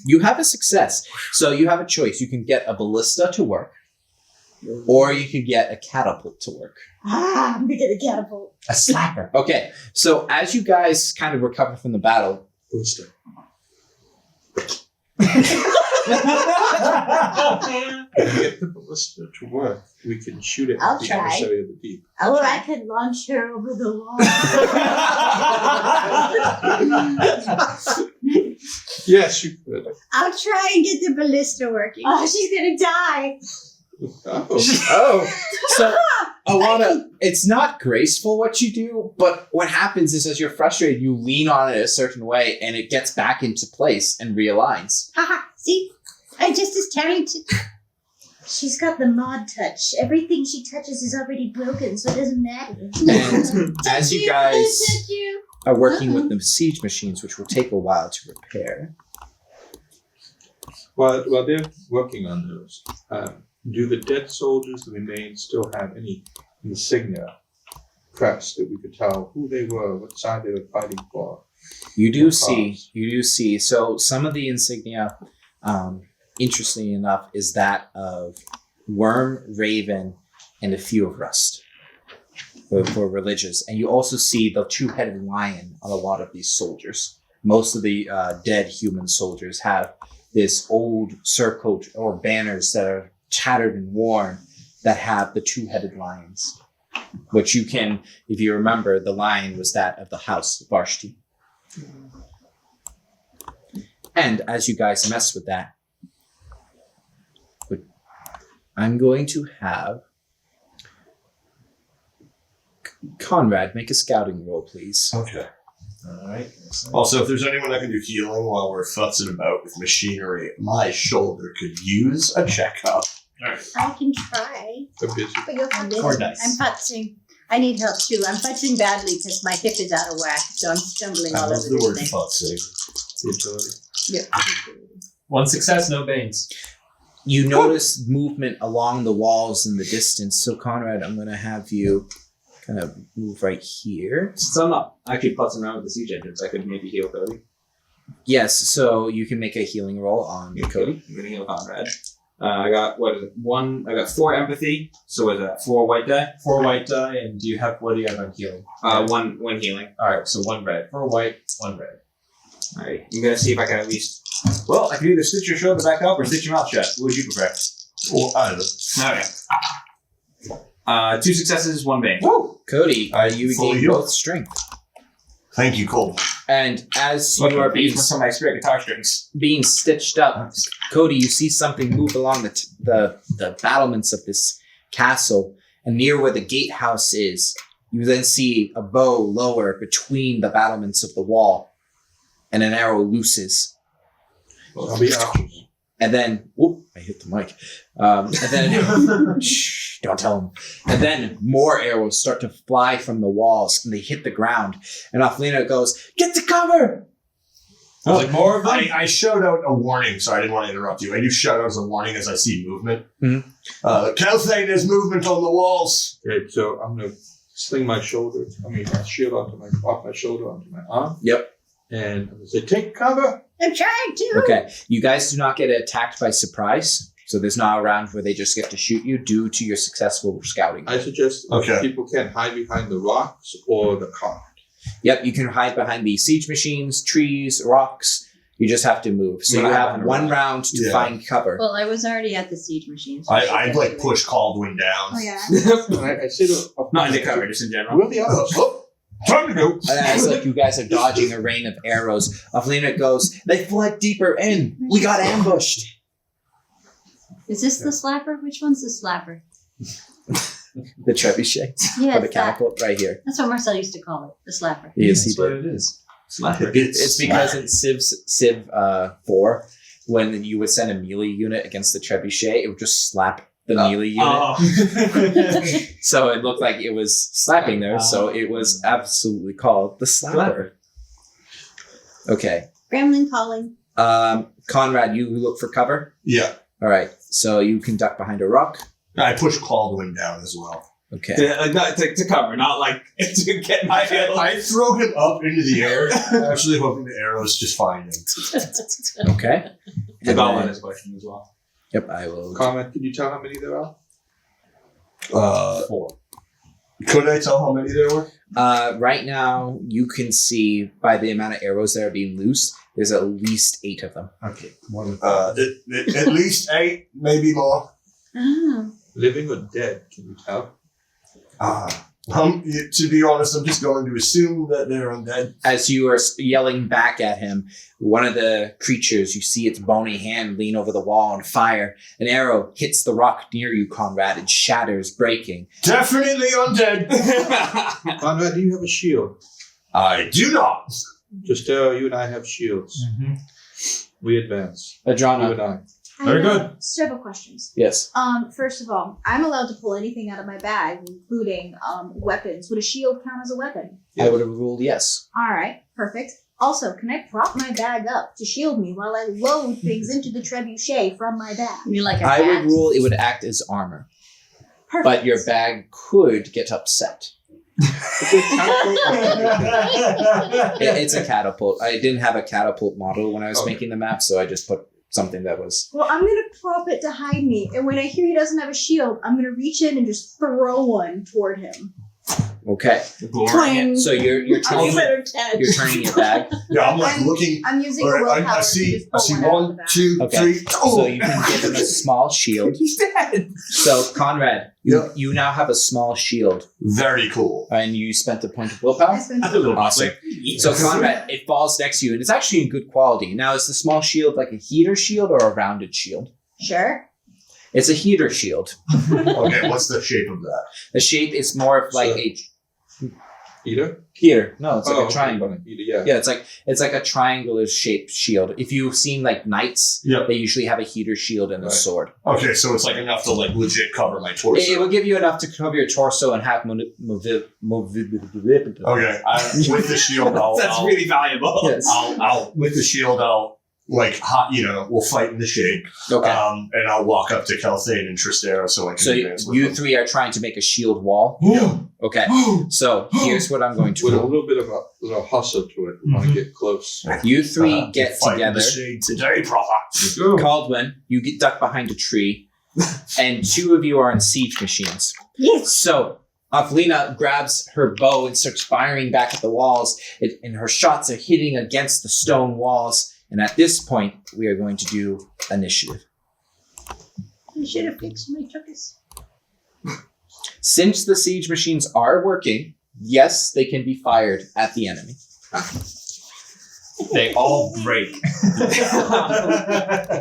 You have a success, so you have a choice. You can get a ballista to work, or you could get a catapult to work. I'm gonna get a catapult. A slapper. Okay, so as you guys kind of recover from the battle, Booster. Get the ballista to work. We can shoot it I'll at the try. adversary of the deep. Or I could launch her over the wall. Yes, you could. I'll try and get the ballista working. Oh, she's gonna die. Oh. oh, so Alana, it's not graceful what you do, but what happens is as you're frustrated, you lean on it a certain way, and it gets back into place and realigns. Haha, see? I'm just as talented. She's got the mod touch. Everything she touches is already broken, so it doesn't matter. And as you guys Touch you. are working with the siege machines, which will take a while to repair. While they're working on those, do the dead soldiers that remain still have any insignia crest that we could tell who they were, what side they were fighting for? You do Or see, cause? you do see. So some of the insignia, interestingly enough, is that of worm, raven, and a few of rust for religious. And you also see the two-headed lion on a lot of these soldiers. Most of the dead human soldiers have this old surcoat or banners that are tattered and worn that have the two-headed lions, which you can, if you remember, the lion was that of the house Varshti. And as you guys mess with that, I'm going to have Conrad, make a scouting roll, please. Okay. All right. Also, if there's anyone that can do healing while we're futzing about with machinery, my shoulder could use a checkup. I can try. I'm busy. But you'll I'm have busy. 4 dice. I'm putzing. I need help too. I'm putzing badly because my hip is out of whack, so I'm stumbling I all love over the this word thing. futzing. Utility. Yep. 1 success, no bangs. You notice movement along the walls in the distance. So, Conrad, I'm going to have you kind of move right here. So I'm not actually putzing around with the siege engines. I could maybe heal Cody. Yes, so you can make a healing roll on Cody. I'm gonna heal Conrad. I got what is it? I got 4 empathy. So what is that? 4 white die. 4 white die, and what do you have on healing? One healing. All right, so 1 red. 4 white, 1 red. All right. I'm gonna see if I can at least. Well, I can either stitch your shoulder back up or stitch your mouth shut. What would you prefer? Or either. Okay. 2 successes, 1 bang. Woo! Cody, you Full gain heal. both strength. Thank you, Cole. And as you are being some of my spirit guitar strings. being stitched up, Cody, you see something move along the battlements of this castle, and near where the gatehouse is, you then see a bow lower between the battlements of the wall, and an arrow looses. Zombie archers. And then, whoop, I hit the mic. And then, shh, don't tell him. And then more arrows start to fly from the walls, and they hit the ground. And Offlina goes, "Get to cover!" I was like, more of them? I shout out a warning. Sorry, I didn't want to interrupt you. I do shout out as a warning as I see movement. Mhm. Kelthane, there's movement on the walls. Okay, so I'm gonna sling my shoulder. my shield off my shoulder onto my arm. Yep. And I'm gonna say, take cover. I'm trying to. Okay, you guys do not get attacked by surprise, so there's not a round where they just get to shoot you due to your successful scouting. I suggest Okay. people can hide behind the rocks or the cart. Yep, you can hide behind the siege machines, trees, rocks. You just have to move. So I'm you gonna have hide one behind a round to Yeah. find cover. Well, I was already at the siege machine. So I'd like push Caldwin down. Oh yeah. And I say to Not in the cover, just in general. Where are the others? Time to go. And as like you guys are dodging a rain of arrows, Offlina goes, "They fled deeper in. We got ambushed." Is this the slapper? Which one's the slapper? The trebuchet Yeah, or the it's that. catapult right here. That's what Marcel used to call it, the slapper. Yes, he That's what did. it is. It's because in Civ 4, when you would send a melee unit against the trebuchet, it would just slap the melee unit. Oh. So it looked like it was slapping there, so it was absolutely called the slapper. Okay. Gremlin calling. Conrad, you look for cover. Yeah. All right. So you can duck behind a rock. I push Caldwin down as well. Okay. Not to cover, not like to get my head. I throw him up into the air, actually hoping the arrows just find him. Okay. The goblin is question as well. Yep, I will. Comment, can you tell how many there are? 4. Could I tell how many there were? Right now, you can see by the amount of arrows that are being loosed, there's at least 8 of them. Okay. 1. At least 8, maybe more. Oh. Living or dead, can you tell? To be honest, I'm just going to assume that they're undead. As you are yelling back at him, one of the creatures, you see its bony hand lean over the wall and fire. An arrow hits the rock near you, Conrad, and shatters, breaking. Definitely undead. Conrad, do you have a shield? I do not. Just you and I have shields. Mm-hmm. We advance. Adrana. You and I. Very I good. have several questions. Yes. First of all, I'm allowed to pull anything out of my bag, including weapons. Would a shield count as a weapon? I would have ruled yes. All right, perfect. Also, can I prop my bag up to shield me while I load things into the trebuchet from my bag? You mean like a I hat? would rule it would act as armor, Perfect. but your bag could get upset. It's a catapult. I didn't have a catapult model when I was Okay. making the map, so I just put something that was... Well, I'm gonna prop it to hide me, and when I hear he doesn't have a shield, I'm gonna reach in and just throw one toward him. Okay. Clang. So you're turning better catch. you're turning your bag. Yeah, I'm like looking. I'm using All a right, willpower I see. to I just see pull one out of the 1, bag. 2, Okay. 3. So you can give him a small shield. He's dead. So Conrad, you now have a small shield, Very cool. and you spent a point of I willpower. spent That's a little Awesome. So Conrad, it falls next to you, and it's actually in good quality. Now, is the small shield like a heater shield or a rounded shield? Sure. It's a heater shield. Okay, what's the shape of that? The shape is more of like So- a Eater? Heater. No, it's like Oh, a okay. triangle. Eater, yeah. Yeah, it's like a triangular shaped shield. If you've seen like knights, Yep. they usually have a heater shield and a Right. sword. Okay, so it's like enough to like legit cover my torso. It will give you enough to cover your torso and have Okay, with the shield, That's really valuable. Yes. I'll with the shield, I'll like hot, we'll fight in the shade. Okay. And I'll walk up to Kelthane and Tristero so I can So advance with you them. three are trying to make a shield wall. Okay. So here's what I'm going to With a do. little bit of a hustle to it. We want to get close. You three get Fight in together. the shade today, brother. Caldwin, you get ducked behind a tree, and two of you are in siege machines. Yes. So Aflina grabs her bow and starts firing back at the walls, and her shots are hitting against the stone walls. And at this point, we are going to do initiative. You should have fixed my chuckus. Since the siege machines are working, yes, they can be fired at the enemy. They all break.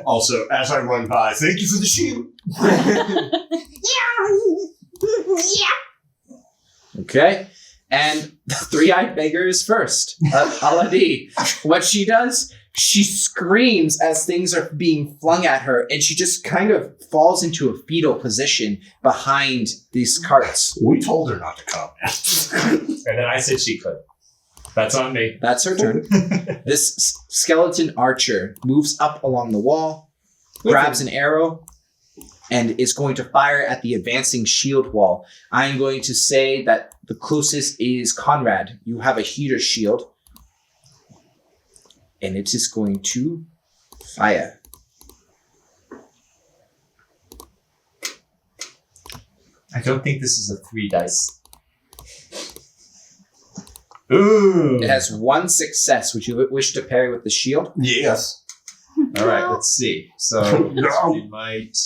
Also, as I run by, thank you for the shield. Okay? And the three-eyed beggar is first. Aladi. What she does, she screams as things are being flung at her, and she just kind of falls into a fetal position behind these carts. We told her not to come. And then I said she could. That's on me. That's her turn. This skeleton archer moves up along the wall, grabs an arrow, and is going to fire at the advancing shield wall. I'm going to say that the closest is Conrad. You have a heater shield. And it is going to fire. I don't think this is a 3 dice. Ooh. It has one success. Would you wish to parry with the shield? Yes. All right, let's see. So No. we might.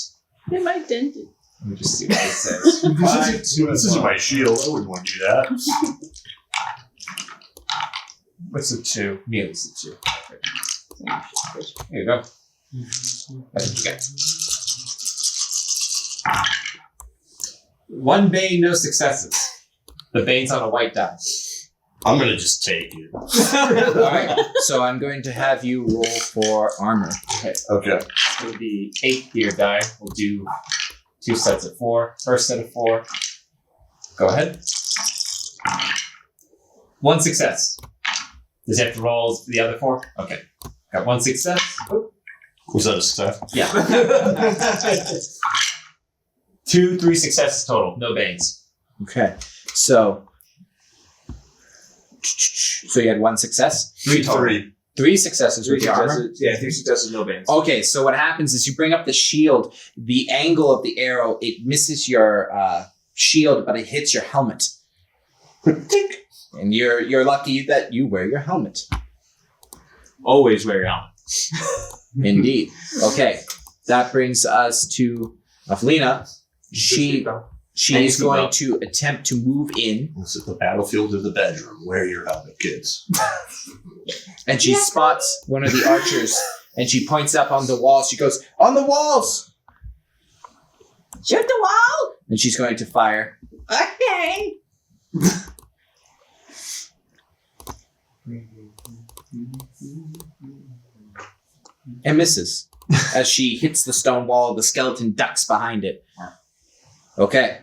It might dent it. Let me just see what it says. This isn't my shield. I wouldn't want to do that. What's a 2? Nearly a 2. Here you go. Okay. 1 bane, no successes. The bane's on a white die. I'm going to just take it. All right. So I'm going to have you roll for armor. Okay. Okay. So the 8 here die. We'll do 2 sets of 4. First set of 4. Go ahead. 1 success. Does he have to roll the other 4? Okay. Got 1 success. Was that a success? Yeah. 2, 3 successes total. No banes. Okay. So you had 1 success? 3 total. 3. 3 successes with the armor? Yeah, 3 successes, no bans. Okay, so what happens is you bring up the shield, the angle of the arrow, it misses your shield, but it hits your helmet. And you're lucky that you wear your helmet. Always wear your helmet. Indeed. Okay, that brings us to Aflina. She's Thanks, going Bell. to attempt to move in, This is the battlefield of the bedroom. Wear your helmet, kids. and she spots one of the archers, and she points up on the wall. She goes, "On the walls!" Shoot the wall! And she's going to fire. Okay. And misses. As she hits the stone wall, the skeleton ducks behind it. Okay.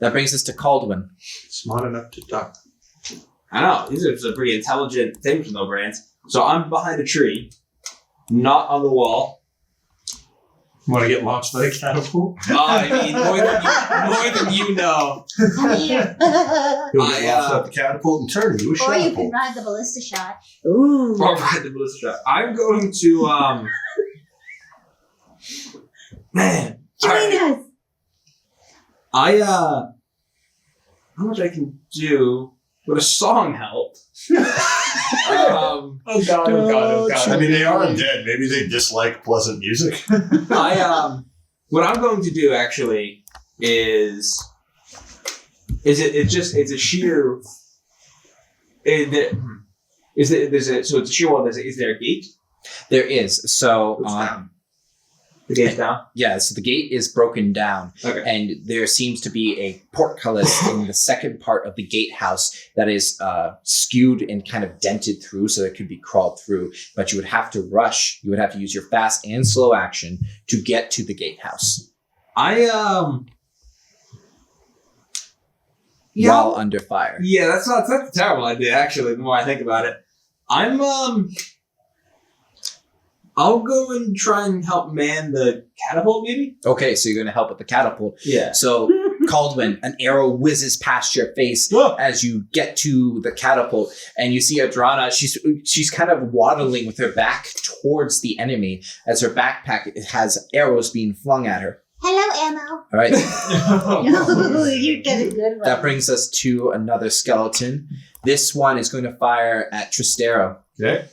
That brings us to Caldwin. Smart enough to duck. I know, these are some pretty intelligent things from the brands. So I'm behind a tree, not on the wall. Want to get launched by a catapult? I mean, more than you know. You'll get I, launched out the catapult and turn into a Or you could catapult. ride the ballista shot. Ooh. Or ride the ballista shot. I'm going to, man. Join us. How much I can do? Would a song help? Oh god, oh god, oh god. I mean, they are undead. Maybe they dislike pleasant music. What I'm going to do actually is it's a sheer. Is it? There's a so it's a sheer wall. Is there a gate? There is. So What's that? The gate's down. Yeah, so the gate is broken down, Okay. and there seems to be a portcullis in the second part of the gatehouse that is skewed and kind of dented through, so it could be crawled through. But you would have to rush. You would have to use your fast and slow action to get to the gatehouse while under fire. Yeah, that's a terrible idea. Actually, the more I think about it, I'll go and try and help man the catapult, maybe. Okay, so you're going to help with the catapult. Yeah. So, Caldwin, an arrow whizzes past your face as you get to the catapult, and you see Adrana. She's kind of waddling with her back towards the enemy as her backpack has arrows being flung at her. Hello, ammo. All right. You get a good one. That brings us to another skeleton. This one is going to fire at Tristero. Okay.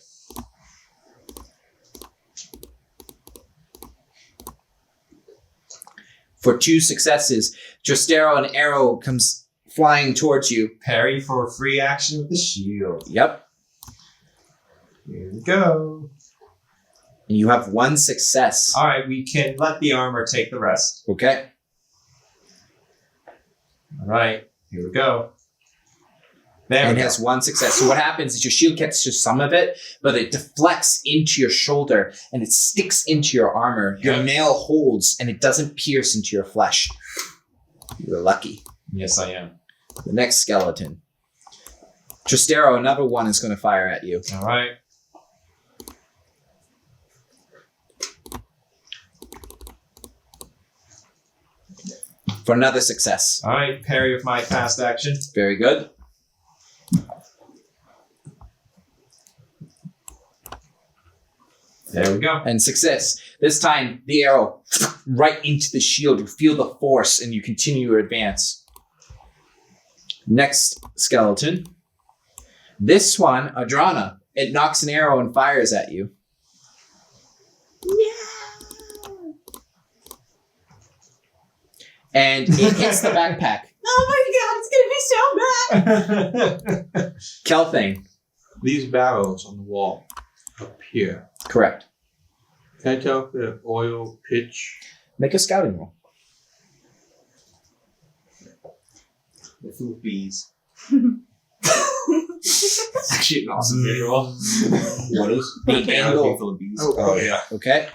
For 2 successes, Tristero, an arrow comes flying towards you. Parry for a free action with the shield. Yep. Here we go. And you have 1 success. All right, we can let the armor take the rest. Okay. All right, here we go. There And we it go. has 1 success. So what happens is your shield catches some of it, but it deflects into your shoulder and it sticks into your armor. Your mail holds and it doesn't pierce into your flesh. You're lucky. Yes, I am. The next skeleton. Tristero, another one is going to fire at you. All right. For another success. All right, parry with my fast action. Very good. There we go. And success. This time, the arrow right into the shield. You feel the force and you continue your advance. Next skeleton. This one, Adrana. It knocks an arrow and fires at you. And it hits the backpack. Oh my god, it's gonna be so bad. Kelthane. These barrels on the wall up here. Correct. Can I tell if they're oil, pitch? Make a scouting roll. The food bees. It's actually an awesome visual. What is? The angle. Full of bees. Oh yeah. Okay.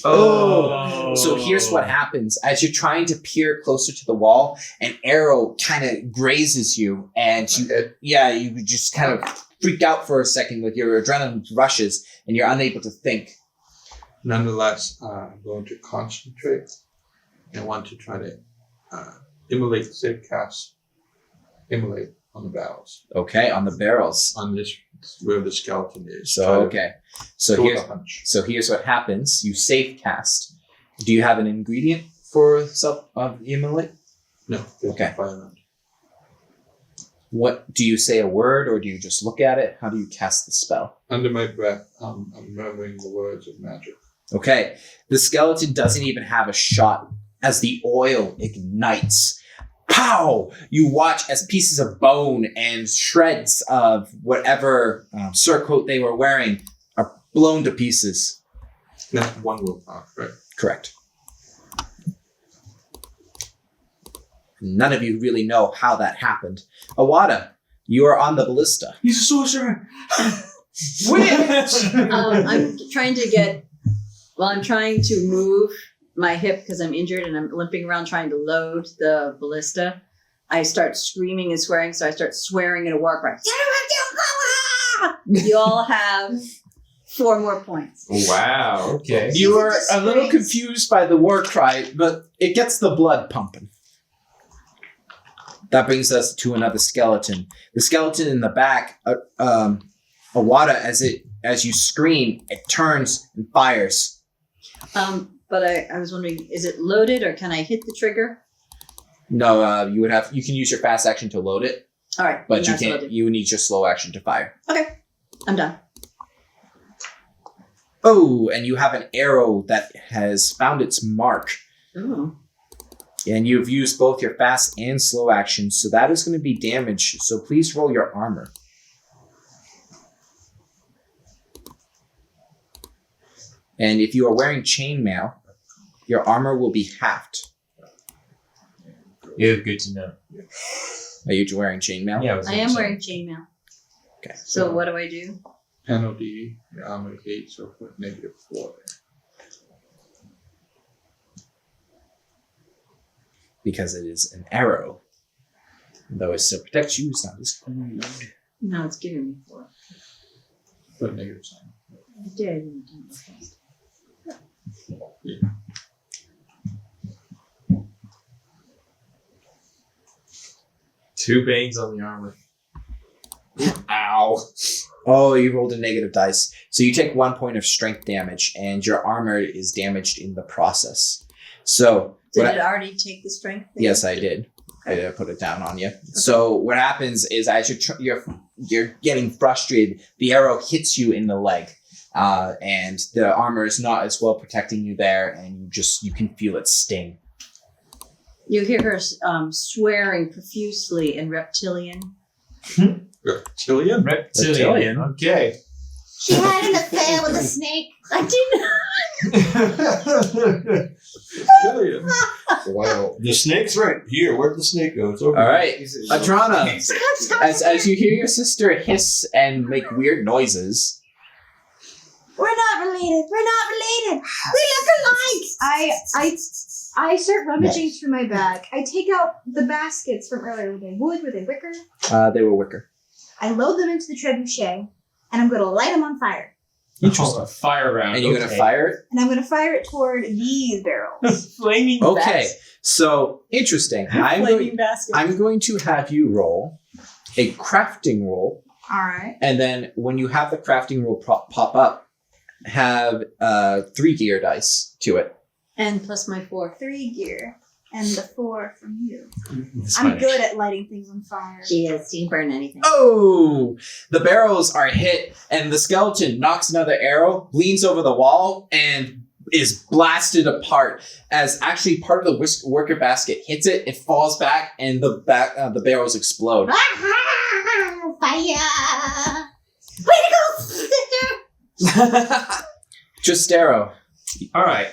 Oh. So here's what happens. As you're trying to peer closer to the wall, an arrow kind of grazes you, and you just kind of freak out for a second with your adrenaline rushes, and you're unable to think. Nonetheless, I'm going to concentrate. I want to try to immolate, immolate on the barrels. Okay, on the barrels. On this, where the skeleton is. So okay. So Throw here's the hunch. here's what happens. You safe cast. Do you have an ingredient for self immolate? No. Okay. Fire round. What do you say a word, or do you just look at it? How do you cast the spell? Under my breath, I'm murmuring the words of magic. Okay, the skeleton doesn't even have a shot as the oil ignites. Pow! You watch as pieces of bone and shreds of whatever surcoat they were wearing are blown to pieces. That's one willpower, right? Correct. None of you really know how that happened. Awada, you are on the ballista. He's a sorcerer. I'm trying to get. Well, I'm trying to move my hip because I'm injured and I'm limping around trying to load the ballista. I start screaming and swearing, so I start swearing in a war cry. You all have 4 more points. Wow. Okay. You are a little disgrace. confused by the war cry, but it gets the blood pumping. That brings us to another skeleton. The skeleton in the back, Awada, as you scream, it turns and fires. But I was wondering, is it loaded or can I hit the trigger? No, you can use your fast action to load it, All right, but then you that's can't. loaded. You need your slow action to fire. Okay, I'm done. Oh, and you have an arrow that has found its mark. Ooh. And you've used both your fast and slow actions, so that is going to be damage. So please roll your armor. And if you are wearing chainmail, your armor will be halved. Yeah, good to know. Are you wearing chainmail? Yeah, I am wearing chainmail. Okay. So what do I do? Penalty, your armor 8, so put -4 Because it is an arrow. Though it still protects you, it's not as good. No, it's giving me 4. there. Put negative sign. I did. Two banes on the armor. Ow. Oh, you rolled a negative dice. So you take 1 point of strength damage, and your armor is damaged in the process. So, Did what it already take the strength? thing? yes, I did. I did put it down on you. So what happens is, as you're getting frustrated, the arrow hits you in the leg, and the armor is not as well protecting you there, and you can feel it sting. You hear her swearing profusely in reptilian. Reptilian? Reptilian. Okay. She had an affair with a snake. I didn't. Reptilian? Wow. The snake's right here. Where'd the snake go? It's over All here. right, Adrana, as you hear your sister hiss and make weird noises, We're not related. We're not related. We look alike. I start rummaging through my bag. I take out the baskets from earlier. Were they wood? Were they wicker? they were wicker. I load them into the trebuchet, and I'm going to light them on fire. Interesting. A fire round. And you're going to fire it? And I'm going to fire it toward these barrels. Flaming Okay, so interesting. I'm going to have you roll a crafting roll, All right. and then when you have the crafting roll pop up, have 3 gear dice to it. And plus my 4. 3 gear. And the 4 from you. This I'm might- good at lighting things on fire. She is. She can burn anything. Oh! The barrels are hit, and the skeleton knocks another arrow, leans over the wall, and is blasted apart. As actually part of the worker basket hits it, it falls back, and the barrels explode. Fire! Way to go, sister! Just arrow. All right.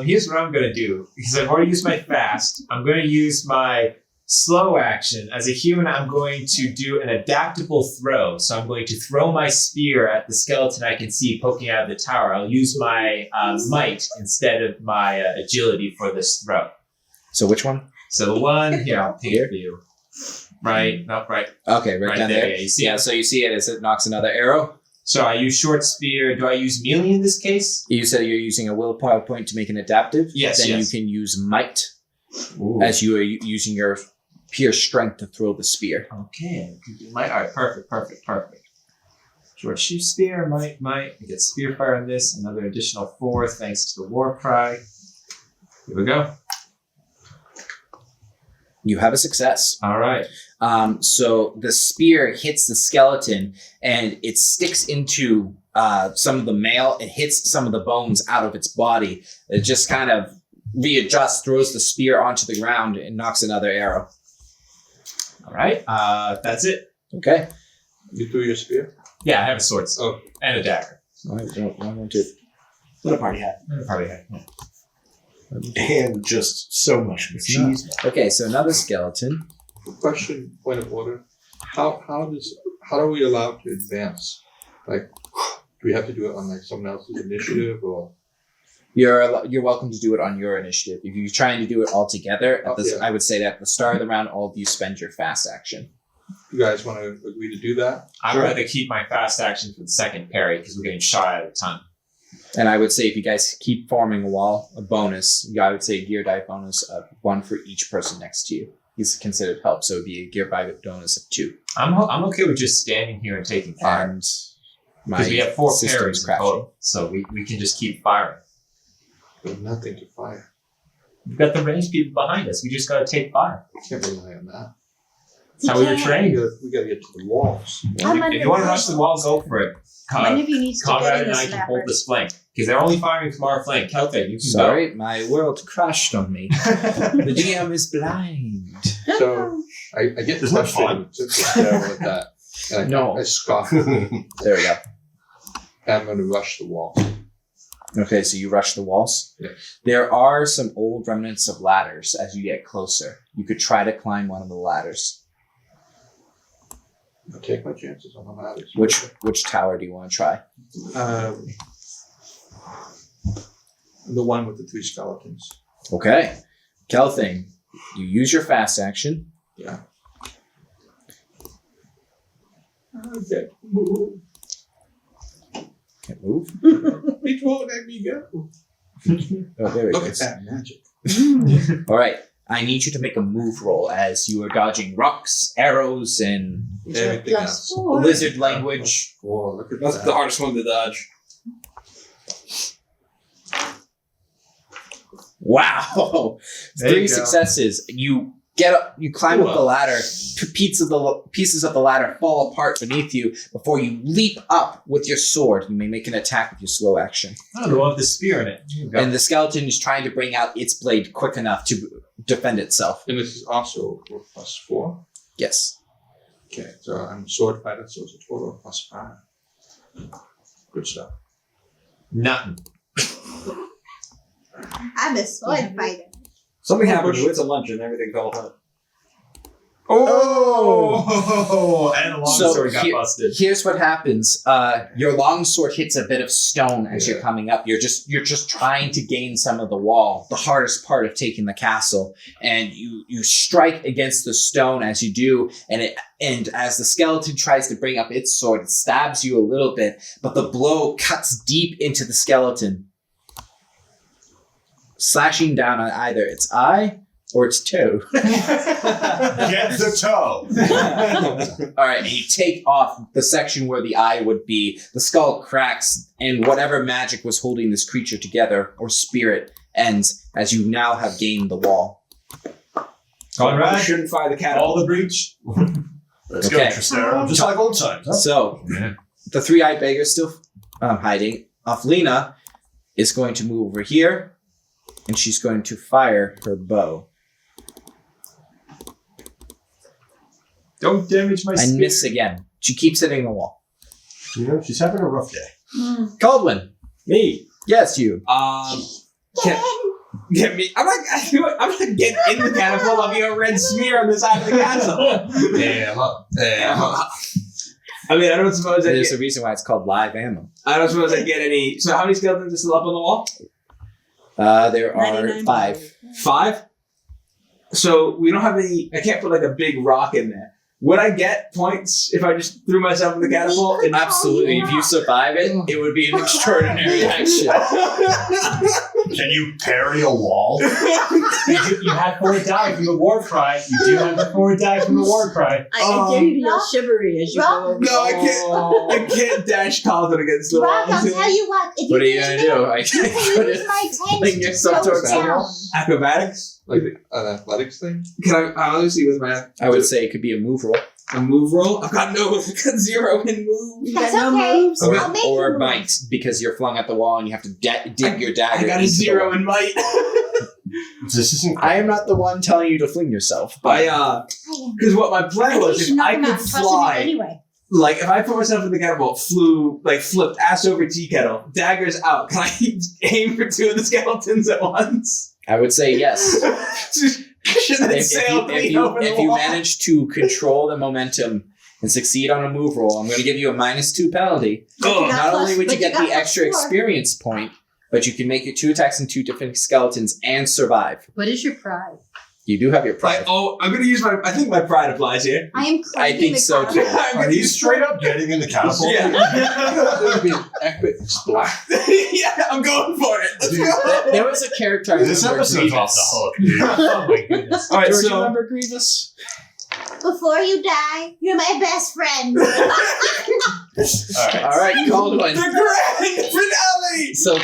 Here's what I'm going to do. Because I've already used my fast, I'm going to use my slow action. As a human, I'm going to do an adaptable throw. So I'm going to throw my spear at the skeleton I can see poking out of the tower. I'll use my might instead of my agility for this throw. So which one? So the one here, I'll paint it for you. Right, not right. Okay, right down there. Yeah, you see Yeah, it. so you see it as it knocks another arrow. So I use short spear. Do I use melee in this case? You said you're using a willpower point to make an adaptive. Yes, Then yes. you can use might Ooh. as you are using your pure strength to throw the spear. Okay. All right, perfect. Short shoe spear, might. I get spear fire on this. Another additional 4 thanks to the war cry. Here we go. You have a success. All right. So the spear hits the skeleton and it sticks into some of the mail. It hits some of the bones out of its body. It just kind of readjusts, throws the spear onto the ground, and knocks another arrow. All right. That's it. Okay. You threw your spear? Yeah, I have a sword Oh. and a dagger. I want to. What a party hat. And a party hat. Yeah. And just so much cheese. Okay, so another skeleton. Question, point of order. How are we allowed to advance? Like, do we have to do it on like someone else's initiative or? You're welcome to do it on your initiative. If you're trying to do it all together, Yeah. I would say that at the start of the round, all of you spend your fast action. You guys want to agree to do that? I'd rather keep my fast action for the second parry because we're getting shot at a ton. And I would say if you guys keep forming a wall, a bonus, I would say gear die bonus of 1 for each person next to you. He's considered help, so it would be a gear die bonus of 2. I'm okay with just standing here and taking fire. And my Because we have 4 system's parries in crashing. total, so we can just keep firing. There's nothing to fire. We've got the ranged people behind us. We just got to take fire. We can't rely on that. That's how we were can't. trained. We gotta get to the walls. If you want to rush the wall, go for it. One of you needs to get Conrad in and the I can hold snapper. this flank because they're only firing from our flank. Kelvin, you can Sorry, my world crashed on me. The GM is blind. So I get Isn't that frustrated with with that. And No. I scoff. There we go. I'm gonna rush the wall. Okay, so you rush the walls? Yes. There are some old remnants of ladders as you get closer. You could try to climb one of the ladders. I'll take my chances on the ladders. Which tower do you want to try? The one with the 3 skeletons. Okay. Kelthing, you use your fast action. Yeah. Okay. Move. Can't move. It won't let me go. Oh, there it Look at goes. that magic. All right. I need you to make a move roll as you are dodging rocks, arrows, and Everything else. +4. lizard language. Whoa, look at That's that. the hardest one to dodge. Wow. There 3 you go. successes. You get up, you climb up the ladder, pieces of the ladder fall apart beneath you before you leap up with your sword. You may make an attack with your slow action. Oh, the one with the spear in it. Here you go. And the skeleton is trying to bring out its blade quick enough to defend itself. And this is also for +4. Yes. Okay, so I'm a sword fighter, so it's a total of +5. Good stuff. Nothing. I'm a sword fighter. Something happened. We went to lunch and everything fell apart. Oh! And the long So sword got busted. Here's what happens. Your longsword hits a bit of stone as you're coming up. You're just trying to gain some of the wall, the hardest part of taking the castle, and you strike against the stone as you do, and as the skeleton tries to bring up its sword, it stabs you a little bit, but the blow cuts deep into the skeleton, slashing down on either its eye or its toe. Get the toe. All right, and you take off the section where the eye would be. The skull cracks, and whatever magic was holding this creature together, or spirit, ends as you now have gained the wall. Conrad, Shouldn't fire the catapult. all the breach. Let's Okay. go, Tristero. Just like old times. Huh? So, the 3-eyed beggar is still hiding. Aflina is going to move over here, and she's going to fire her bow. Don't damage my And spear. miss again. She keeps hitting the wall. You know, she's having a rough day. Caldwin. Me. Yes, you. Get me. I'm not getting in the catapult. I'll be a red smear on the side of the castle. Damn up. Damn up. I mean, I don't suppose I There's get, a reason why it's called live ammo. I don't suppose I get any. So how many skeletons are still up on the wall? There are 99 5. 5. So we don't have any. I can't put like a big rock in there. Would I get points if I just threw myself in the catapult? could Absolutely. call If you you survive it, it would be an extraordinary action. Can you parry a wall? You had 4 die from the war cry. You do have the 4 die from the war cry. I dare you to yell shivery as you go over. No, I can't. I can't dash Caldwin against the Rock, wall. I'll tell you what. If What are you you can gonna do? do I you can couldn't use my tent fling to yourself go towards the down. wall. Acrobatics? Like an athletics thing? Can I let me see with my I would say it could be a move roll. a move roll? I've got 0 in move. You That's got no okay. moves? Or, I'll make or you move. bite, because you're flung at the wall and you have to dig your dagger. I got a into the 0 wall. in might. This isn't. I am not the one telling you to fling yourself, but Because what my plan was, if I could fly, anyway. like if I put myself in the catapult, flipped ass over tea kettle, daggers out, can I aim for 2 of the skeletons at once? I would say yes. Should they sail clean over the if you wall? manage to control the momentum and succeed on a move roll, I'm going to give you a -2 penalty. Ugh. Not only would you but you get got the extra +4. experience point, but you can make your 2 attacks and 2 different skeletons and survive. What is your pride? You do have your pride. I'm gonna use I think my pride applies here. I am. I think so, too. I'm Are gonna you use straight up getting in the catapult? Yeah. That would be an epic splash. Yeah, I'm going for it. Let's go. There was a character I This remember, episode's off the hook, dude. Oh my goodness. All right, George, you so remember Grievous? Before you die, you're my best friend. All right, Caldwin. the grand finale. So,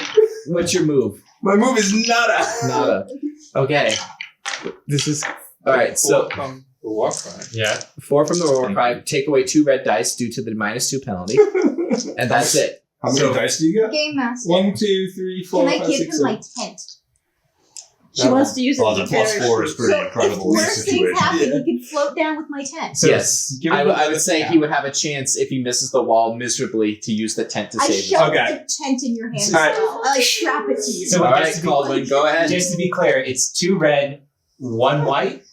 what's your move? My move is nada. Nada. Okay. This is all right. So From the war cry. Yeah. 4 from the roar cry. Take away 2 red dice due to the -2 penalty, and that's it. How many dice do you get? Game master. 1, 2, 3, 4, Can I 5, give 6, him my 7. tent? She wants to use it Oh, as the a plus parachute. 4 is pretty incredible in this Worst things situation. happen. You can float down with my tent. So Yes. give me I would say he would have a chance if he misses the wall miserably to use the tent to I save shove it. Okay. the tent in your hand. Alright. I like strap it to you. So All just right, to be- Caldwin, go ahead. Just to be clear, it's 2 red, 1 white.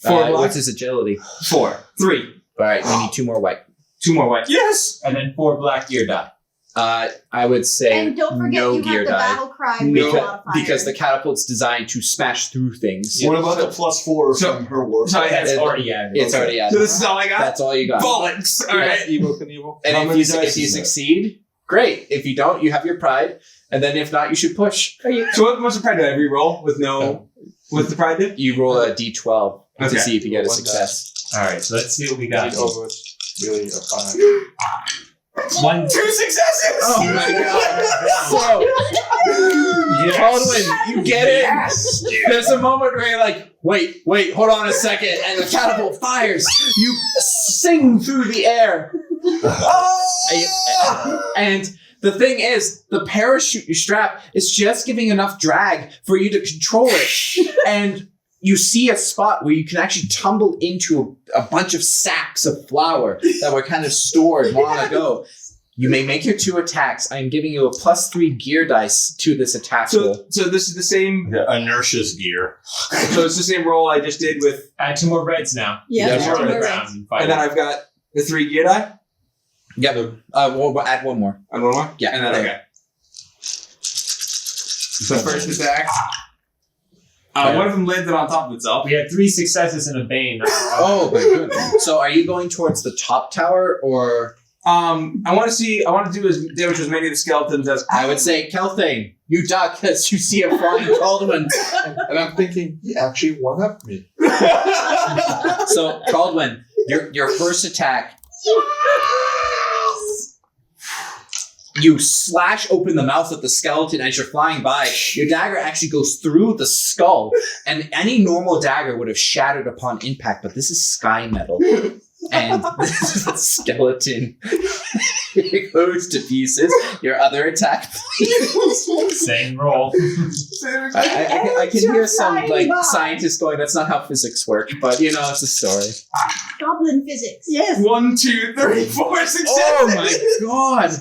4 black. What's his agility? 4. 3. All right, we need 2 more white. 2 more white. Yes! And then 4 black gear die. I would say And don't forget no you gear have the die. battle cry real modifier. Because the catapult's designed to smash through things. What about the plus 4 So- from her war? So I had It's it- already added. It's already out. So this is all I got? That's all you got. Bullets! Alright. Evil Knievel. And How if many you, dice if you is that? succeed, great. If you don't, you have your pride. And then if not, you should push. So what's the pride? Do I re-roll with no... What's the pride do? You roll a d12 Okay. to see if you get a One success. Alright, so let's see what we I got. need over really a 5. 1, 2 successes! Oh my god. So, Caldwin, you get it? There's a moment where you're like, wait, hold on a second. And the catapult fires. You sing through the air. And the thing is, the parachute you strap is just giving enough drag for you to control it. And you see a spot where you can actually tumble into a bunch of sacks of flour that were kind of stored long ago. You may make your 2 attacks. I'm giving you a +3 gear dice to this attack roll. So this is the same... Yeah, inertia's gear. So it's the same roll I just did with... Add 2 more reds now. Yeah, Yeah, two more more Turn reds. around and fight And then it. I've got the 3 gear die? Yeah, we'll add 1 more. And 1 more? Yeah. And then, okay. So first attack. One of them landed on top of itself. We had 3 successes and a bane. Oh my goodness. So are you going towards the top tower or... I want to do as damage to as many of the skeletons as I would say, Kelthane, you duck as you see a flying Caldwin. And I'm thinking, he actually one-upped me. So, Caldwin, your first attack, you slash open the mouth of the skeleton as you're flying by. Your dagger actually goes through the skull, and any normal dagger would have shattered upon impact, but this is sky metal. And this skeleton it goes to pieces. Your other attack, please. Same roll. I can hear some scientists going, "That's not how physics work," but you know, it's a story. Goblin physics. Yes. 1, 2, 3, 4 successes. Oh my god!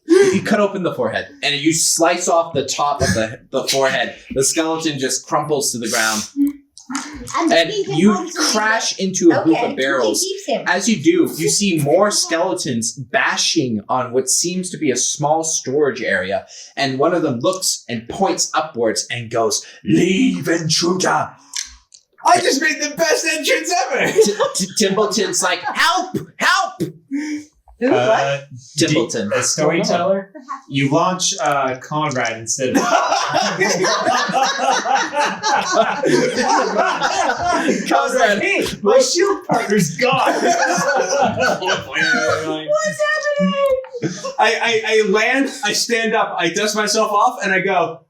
You cut open the forehead, and you slice off the top of the forehead. The skeleton just crumples to the ground, and you crash into a group of barrels. As you do, you see more skeletons bashing on what seems to be a small storage area, and one of them looks and points upwards and goes, "Leave, intruder!" I just made the best entrance ever. Timbleton's like, "Help! Help!" Who, what? Timbleton. The storyteller, you launch Conrad instead of... Conrad, hey, my shield partner's gone. What's happening? I land, I stand up, I dust myself off, and I go,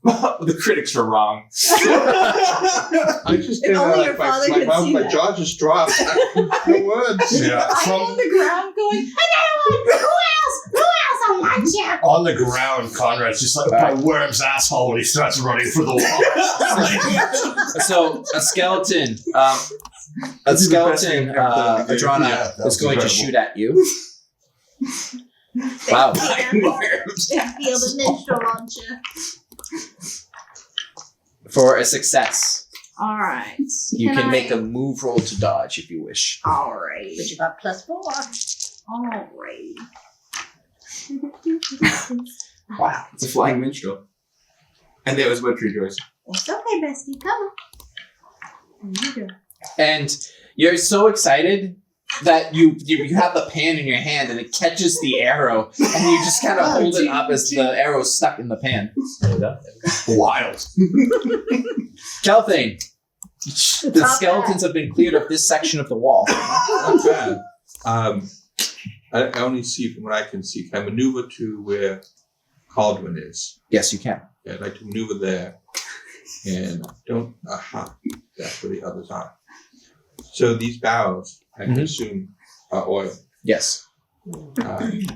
the critics were wrong. I just If only your father could see my that. jaw just dropped. No words. Yeah. I'm on the ground going, another one! Who else? I want you! On the ground, Conrad's just like, my worm's asshole, and he starts running for the wall. So a skeleton, This is the best thing I've done. Adrana, Yeah, that is was going to incredible. shoot at you. Wow. Feel the minstrel launcher. For a success, Alright. you can make a move roll to dodge if you wish. Alright. But you got +4. Alright. Wow. It's a flying minstrel. And there was Woodtree Joyce. It's okay, bestie. Come on. There you go. And you're so excited that you have the pan in your hand and it catches the arrow and you just kind of hold it up as the arrow's stuck in the pan. Wild. Kelthane, the skeletons have been cleared of this section of the wall. Not bad. I only see from what I can see. Can I maneuver to where Caldwin is? Yes, you can. Yeah, I'd like to maneuver there. And don't... Aha. That's where the others are. So these barrels, I can assume, are oil. Yes. Can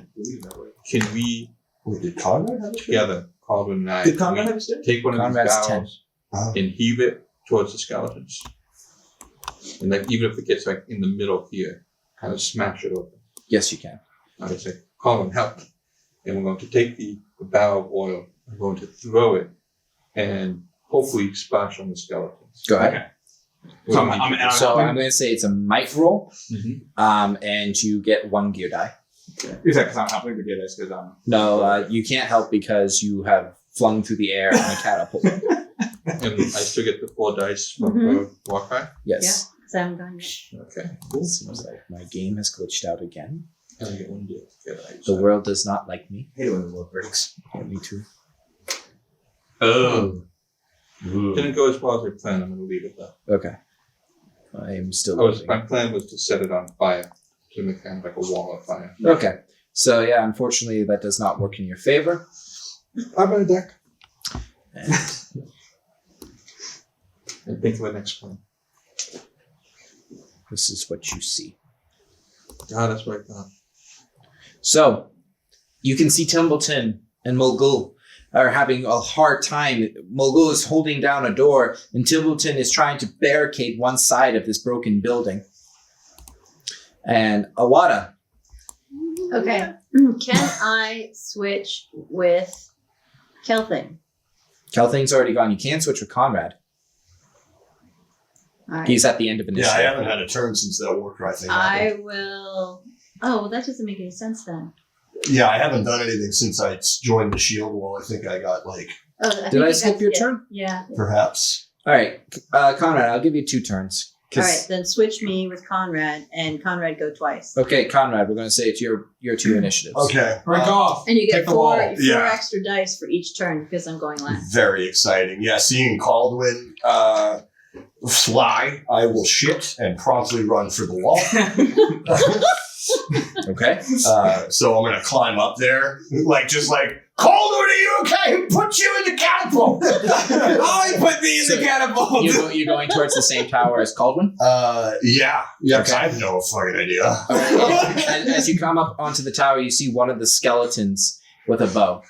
we Wait, did Conrad have it? together Calvin and I, Did Conrad have a stick? take one of Conrad's these 10. barrels and heave it towards the skeletons. And like even if it gets like in the middle here, kind of smash it open. Yes, you can. I would say, Calvin, help me. And we're going to take the barrel of oil, we're going to throw it, and hopefully splash on the skeletons. Go ahead. Okay. So I'm So I'm going to say it's a might roll, Mhm. and you get 1 gear die. Is that because I'm helping to do this? Because I'm. No, you can't help because you have flung through the air on a catapult. And I still get the 4 dice from her war cry. Yes. So I'm going to. Okay. Seems like my game has glitched out again. And I get 1 gear die. The world does not like me. I hate it when the world breaks. Yeah, me too. Oh. Didn't go as well as I planned. I'm going to leave it though. Okay. I am still My plan was to set it on fire to make kind of like a wall of fire. Okay. So yeah, unfortunately that does not work in your favor. I'm on a deck. And And think of the next plan. this is what you see. Ah, that's what I thought. So you can see Templeton and Mulgul are having a hard time. Mulgul is holding down a door, and Templeton is trying to barricade one side of this broken building. And Awada, Okay. Can I switch with Kelthing? Kelthing's already gone. You can switch with Conrad. All right. He's at the end of Yeah, initiative. I haven't had a turn since that war cry thing happened. I will. Oh, well, that doesn't make any sense then. Yeah, I haven't done anything since I joined the shield wall. I think I got like Oh, Did I skip your turn? Yeah. perhaps. All right, Conrad, I'll give you 2 turns. All right, then switch me with Conrad, and Conrad go twice. Okay, Conrad, we're going to say it's your 2 initiatives. Okay. Break off. And you get Take the four wall. Yeah. extra dice for each turn because I'm going last. Very exciting. Yeah, seeing Caldwin fly, I will shit and promptly run for the wall. Okay. So I'm gonna climb up there, just like Caldwin, are you okay? Who put you in the catapult? Oh, he put me in So the catapult. You're going towards the same tower as Caldwin? Yeah. 'Cause Okay. I have no fucking idea. And as you come up onto the tower, you see one of the skeletons with a bow.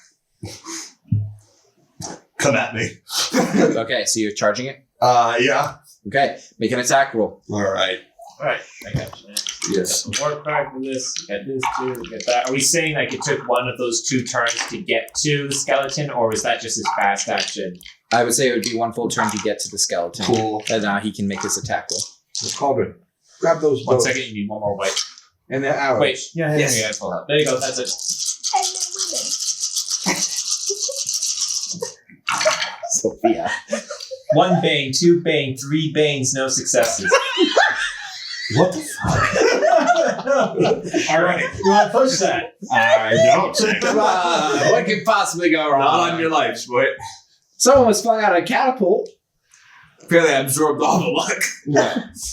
Come at me. Okay, so you're charging it? Yeah. Okay, make an attack roll. All right. Alright, I got you. Yes. War cry for this, get this too, get that. Are we saying like it took one of those 2 turns to get to the skeleton, or was that just his fast action? I would say it would be 1 full turn to get to the skeleton. Cool. And now he can make his attack roll. Caldwin, grab those 1 bows. second, you need 1 more white. And they're arrows. Wait, yeah, Yes. yeah, pull out. There you go, that's it. Sophia. 1 bane, 2 bane, 3 banes, no successes. What the fuck? Alright, you want to push that? I don't think. Come on, what could possibly go wrong? Not on your life, boy. Someone was flung out of a catapult. Apparently, I absorbed all the luck.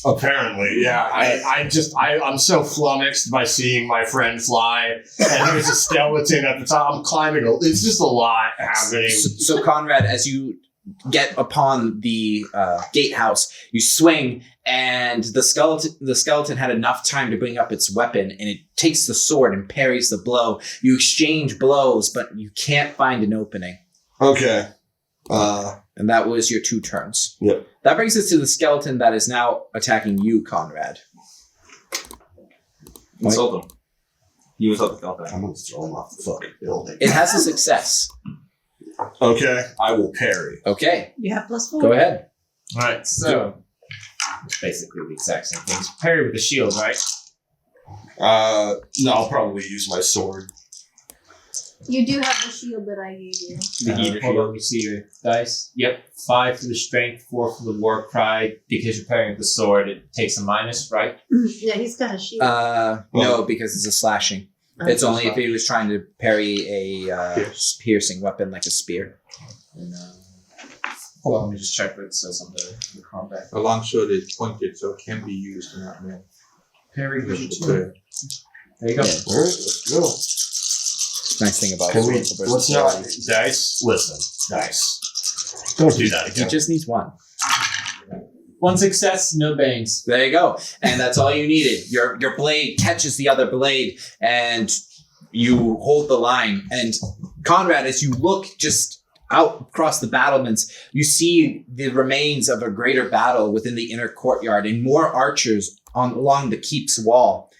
Apparently, yeah. I'm so flummoxed by seeing my friend fly, and there's a skeleton at the top. I'm climbing. It's just a lot happening. So Conrad, as you get upon the gatehouse, you swing, and the skeleton had enough time to bring up its weapon, and it takes the sword and parries the blow. You exchange blows, but you can't find an opening. Okay. And that was your 2 turns. Yep. That brings us to the skeleton that is now attacking you, Conrad. Insult him. You insult the skeleton. I'm gonna throw him off the fucking building. It has a success. Okay. I will parry. Okay, You have +4. go ahead. Alright, so it's basically the exact same thing. Parry with the shield, right? No, I'll probably use my sword. You do have the shield that I gave you. Hold on, let me see your dice. Yep, 5 for the strength, 4 for the war cry. Because you're parrying with the sword, it takes a minus, right? Yeah, he's got a shield. No, because it's a slashing. It's only if he was trying to parry a piercing weapon like a spear. And, hold on, let me just check what it says on the combat. A longsword is pointed, so it can be used in that manner. Parry Just with to the clear. There you go. Yeah. All right, let's go. Nice thing about Can we, versus let's not, ability. dice? Listen, dice. Don't do that He again. just needs 1. 1 success, no bangs. There you go. And that's all you needed. Your blade catches the other blade, and you hold the line. And Conrad, as you look just out across the battlements, you see the remains of a greater battle within the inner courtyard and more archers along the keep's wall.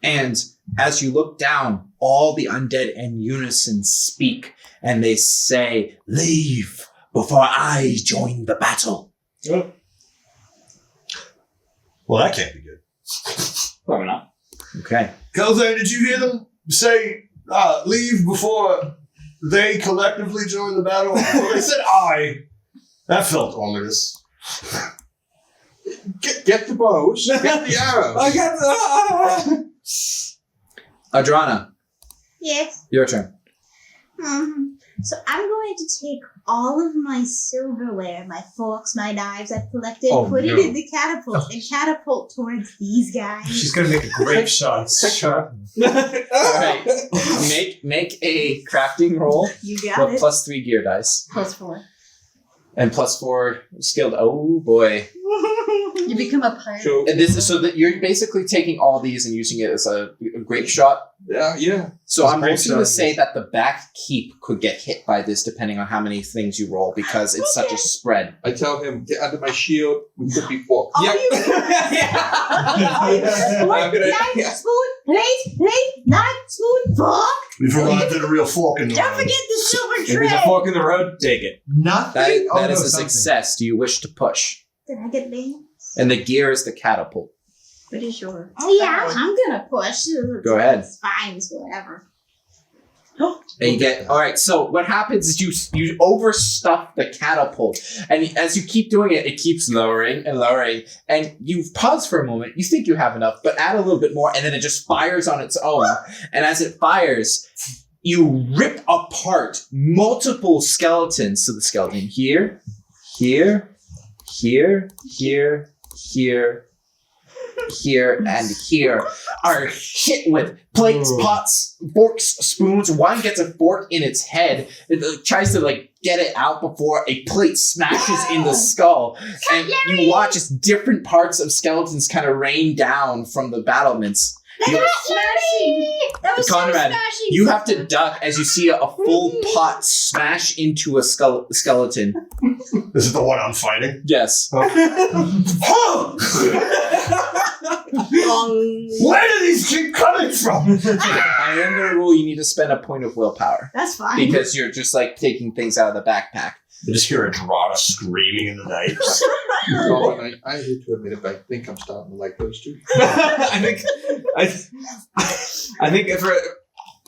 And as you look down, all the undead in unison speak, and they say, "Leave before I join the battle." Oh. Well, that can't be good. Probably not. Okay. Calzone, did you hear them say, leave before they collectively join the battle? Well, they said I. That felt ominous. Get the bows. Get the arrows. I got Adrana, Yes. your turn. So I'm going to take all of my silverware, my forks, my knives I've collected, put it in the catapult, and catapult towards these guys. She's gonna make a great shot. All right. Make a crafting roll You got with it. +3 gear dice +4. and +4 skilled. Oh boy. You become a pirate. So, And this is so that you're basically taking all these and using it as a grape shot. yeah. So That's I'm grape also going to shot. say that the back keep could get hit by this depending on how many things you roll because it's such a spread. I tell him, get under my shield. We could be forked. Oh, Yep. you I'm gonna- knife, spoon, plate, knife, spoon, fork. We forgot that a real fork in the Don't road. forget the silver If there's a tray. fork in the road, take it. Nothing. That is a something. success. Do you wish to push? Did I get there? And the gear is the catapult. What is your? Oh yeah, I'm gonna push. Go ahead. It's fine. It's whatever. And you get all right. So what happens is you overstuff the catapult, and as you keep doing it, it keeps lowering and lowering. And you pause for a moment. You think you have enough, but add a little bit more, and then it just fires on its own. And as it fires, you rip apart multiple skeletons. So the skeleton here, here, here, here, here, here, and here are hit with plates, pots, forks, spoons. One gets a fork in its head. It tries to get it out before a plate smashes in the skull. And you watch as different parts of skeletons kind of rain down from the battlements. Smashing. That was Conrad, so smashing. you have to duck as you see a full pot smash into a skeleton. This is the one I'm fighting. Yes. Where do these keep coming from? I am going to rule you need to spend a point of willpower That's fine. because you're just taking things out of the backpack. I just hear Adrana screaming in the night. Oh, and I hate to admit it, but I think I'm starting to like those two.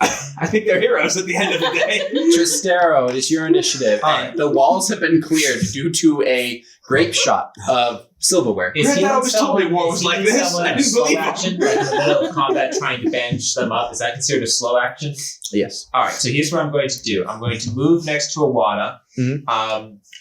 I think they're heroes at the end of the day. Tristero, it is your initiative. And the walls have been cleared due to a grape shot of silverware. Is he Grandpa always told me war was like this. I didn't slow believe him. action, like in the middle of combat, trying to bandage them up. Is that considered a slow action? Yes. All right. So here's what I'm going to do. I'm going to move next to Awana. Mhm.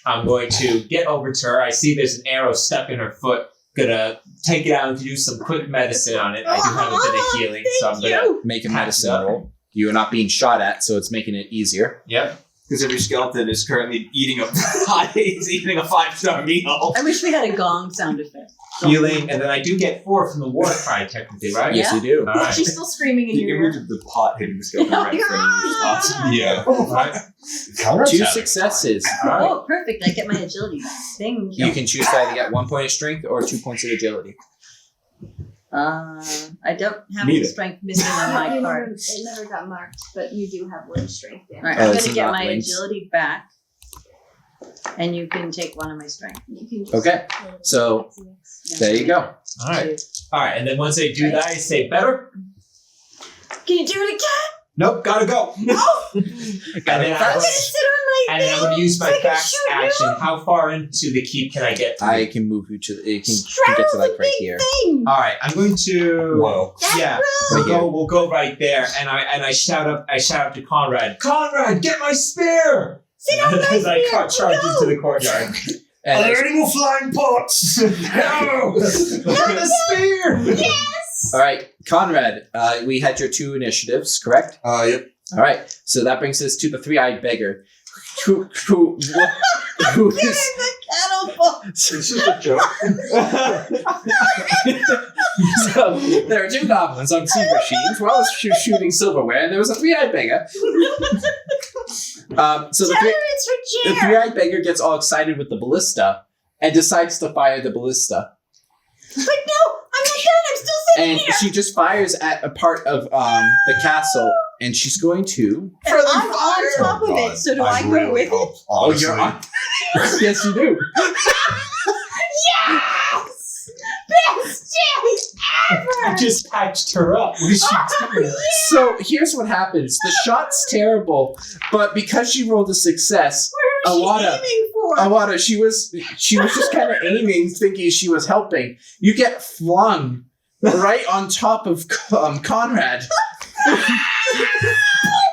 I'm going to get over to her. I see there's an arrow stuck in her foot. Gonna take it out and do some quick medicine on it. I do have a bit of healing, so I'm gonna. Make a Patch medicine it up. roll. You are not being shot at, so it's making it easier. Yep. Because every skeleton is currently eating a 5-star meal. I wish we had a gong sound effect. Healing, and then I do get 4 from the war cry, technically, right? Yes, you do. All right. She's still screaming in The your image ear. of the pot hitting the skeleton right in front of you is awesome. Yeah. All right. Two successes. All right. Oh, perfect. I get my agility back. Thank You can choose to either get 1 point of strength or 2 points of agility. I don't have any Neither. strength missing on my You card. it never got marked, but you do have one strength there. All right, Oh, I'm this going to is get not my linked. agility back, and you can take one of my strength. You can just Okay, so there you go. All right. All right. And then once I do that, I say better. Can you do it again? Nope. Gotta go. and then I'm going to sit on my And then I'm going to use my So I can fast shoot you? action. How far into the keep can I get? I can move you to. You can get to right here. thing. All right, I'm going to. Whoa. Yeah, we'll go right there, and I shout up to Conrad. Conrad, get my spear! Sit on my As I spear. charge into the courtyard. Are And there any more flying pots? No, the spear! all right, Conrad. We had your 2 initiatives, correct? Yep. All right, so that brings us to the 3-eyed beggar, who is. This is a joke. So there are 2 goblins on sea machines while shooting silverware, and there was a 3-eyed beggar. So Tell her it's her the chair. three-eyed beggar gets all excited with the ballista and decides to fire the ballista. But no, I'm not done. I'm still sitting And here. she just fires at a part of the castle, and she's going to. And I'm on top of it. So do I go really with it? hope, Oh, honestly. you're on. Yes, you do. Yes! Best day ever! I just patched her up. What is she doing? So here's what happens: the shot's terrible, but because she rolled a success, Where is Awada. she aiming for? Awada, she was just kind of aiming, thinking she was helping. You get flung right on top of Conrad.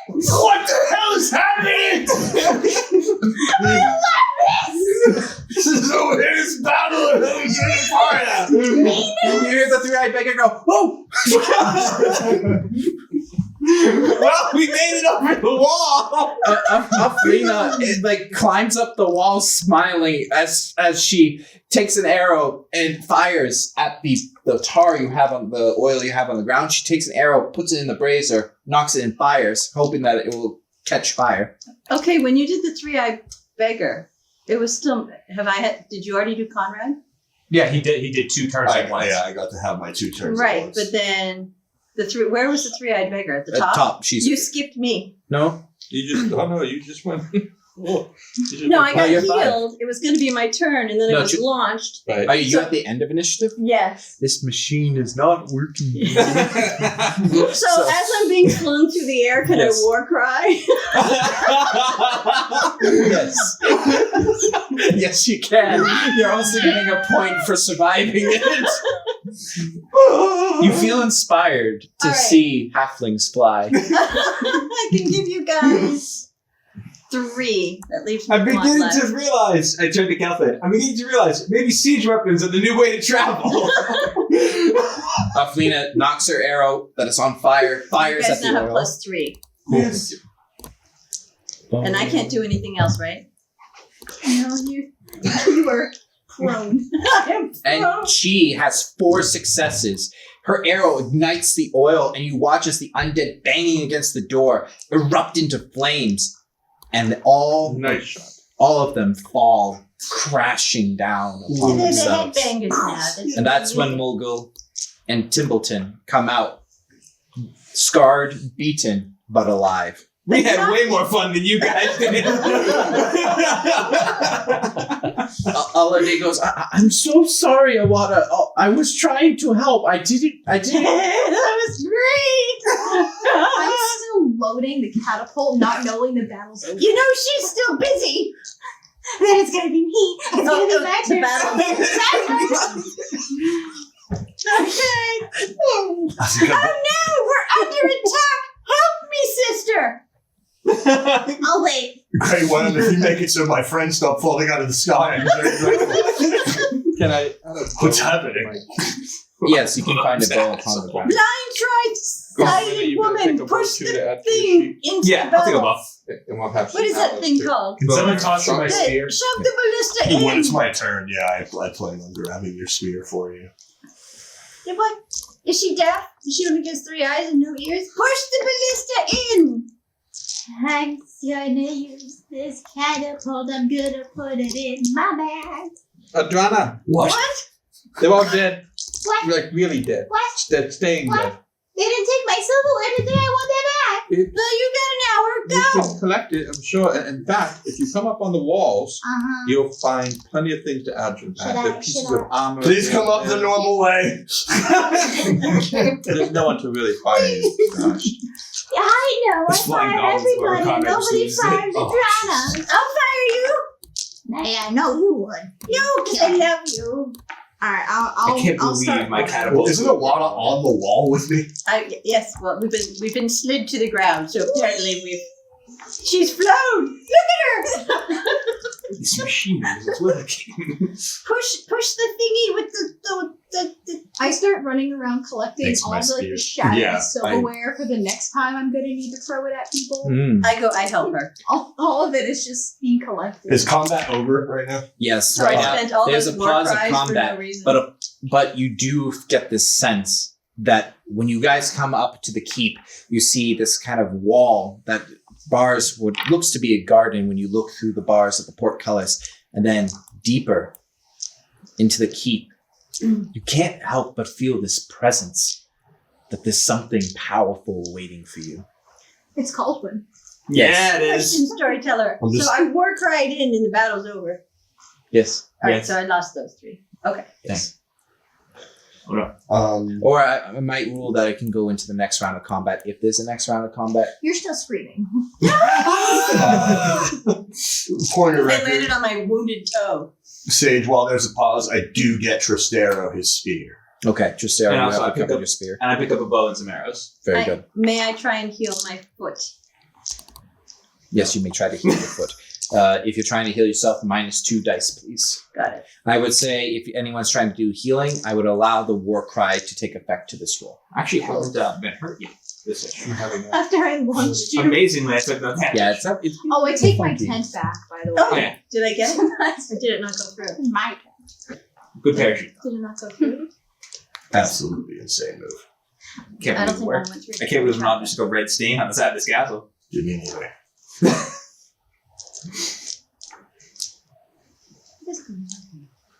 What the hell is happening? This is the weirdest battle I've ever been a part of. You hear the three-eyed beggar go, "Oh!" Well, we made it over the wall. Aflina it climbs up the wall, smiling as she takes an arrow and fires at the tar you have on the oil you have on the ground. She takes an arrow, puts it in the brazier, knocks it and fires, hoping that it will catch fire. Okay, when you did the three-eyed beggar, it was still. Did you already do Conrad? Yeah, he did. He did 2 turns at once. I got to have my 2 turns. Right, at once. but then where was the three-eyed beggar? At the At top? top, she's You skipped me. no. You just went. Oh, No, I got you're fine. healed. It was going to be my turn, and then No, it was launched. right. Are you So- at the end of initiative? Yes. This machine is not working. So as I'm being flown through the air, can Yes. I war cry? Yes. Yes, you can. You're also getting a point for surviving it. You feel inspired to All right. see halflings fly. I can give you guys 3. That leaves me I'm 1 beginning left. to realize. I turned to Calvin. I'm beginning to realize maybe siege weapons are the new way to travel. Aflina knocks her arrow that is on fire, You fires at guys the now have oil. +3. Yes. And I can't do anything else, right? No, you were prone. I am prone. And she has 4 successes. Her arrow ignites the oil, and you watch as the undead banging against the door erupt into flames, and all Nice shot. of them fall crashing down upon They're the themselves. headbangers now. And that's when Mulgul and Timbleton come out, scarred, beaten, but alive. We had way more fun than you guys did. Alade goes, I'm so sorry, Awada. Oh, I was trying to help. I didn't. That was great. I'm still loading the catapult, not knowing the battle's over. You know she's still busy. Then it's gonna be me. It's gonna be my the turn. battle. Okay. Oh no, we're under attack. Help me, sister. I'll wait. Great one, if you make it so my friends stop falling out of the sky, I'm very grateful. Can I? What's happening? Yes, you can find a bow upon the ground. Blind tried-sighted woman, push the thing into Yeah, the I'll take a battle. buff. And we'll have What is that thing too. called? Can someone toss me my The- spear? Shove the ballista in. When it's my turn, yeah, I plan on grabbing your spear for you. Yeah, what? Is she deaf? She only gets 3 eyes and no ears? Push the ballista in. I'm gonna use this catapult. I'm gonna put it in my bag. Adrana, What? they're all dead. What? Like really dead. What? They're staying What? dead. They didn't take my silver. Everything I want them back. Well, you got an hour. You Go. can collect it, I'm sure. And in fact, if you come up on the walls, you'll find plenty of things to add to Should I- There are pieces should of armor. Please come up the normal way. There's no one to really find you. Gosh. Yeah, I know. I This flying fire goblins were everybody. combat Nobody machines. fires Oh, Adrana. I'll fire you. Yeah, I know you would. No, because I love you. Alright, I can't I'll believe start my running. catapult. Well, isn't Alana on the wall with me? Yes. Well, we've been slid to the ground, so apparently she's flown. Look at her. This machine is working. Push the thingy with the. I start running around collecting Thanks, all my the, spear. the shattered Yeah, silverware for the next time I'm gonna need to throw it at people. I help her. All of it is just being collected. Is combat over right now? Yes, So right I now spent all there's those a war pause of cries for combat, no reason. but you do get this sense that when you guys come up to the keep, you see this kind of wall that bars, what looks to be a garden when you look through the bars of the portcullis, and then deeper into the keep. You can't help but feel this presence, that there's something powerful waiting for you. It's Caldwin. Yeah, it Question, is. storyteller. I'm just- So I war cried in and the battle's over. Yes. All right, Yes. so I lost those 3. Okay. Yes. Um, Or I might rule that I can go into the next round of combat if there's a next round of combat. You're still screaming. Point of I record, landed on my wounded toe. Sage, while there's a pause, I do get Tristero his spear. Okay, Tristero, And you also I have pick recovered up- your spear. And I pick up a bow and some arrows. Very good. May I try and heal my foot? Yes, you may try to heal your foot. If you're trying to heal yourself, -2 dice, please. Got it. I would say if anyone's trying to do healing, I would allow the war cry to take effect to this roll. I actually haven't been hurt yet. This issue. After I launched you. Amazingly, I took no damage. Yeah, it's up. It's Oh, I take my funky. tent back, by the way. Oh, Yeah. did I get it? Or did it not go through? My tent. Good parachute. Did it not go through? Absolutely insane move. Can't I don't believe it think worked. one went through. I can't believe not just go red stain on the side of this castle. Do me anyway.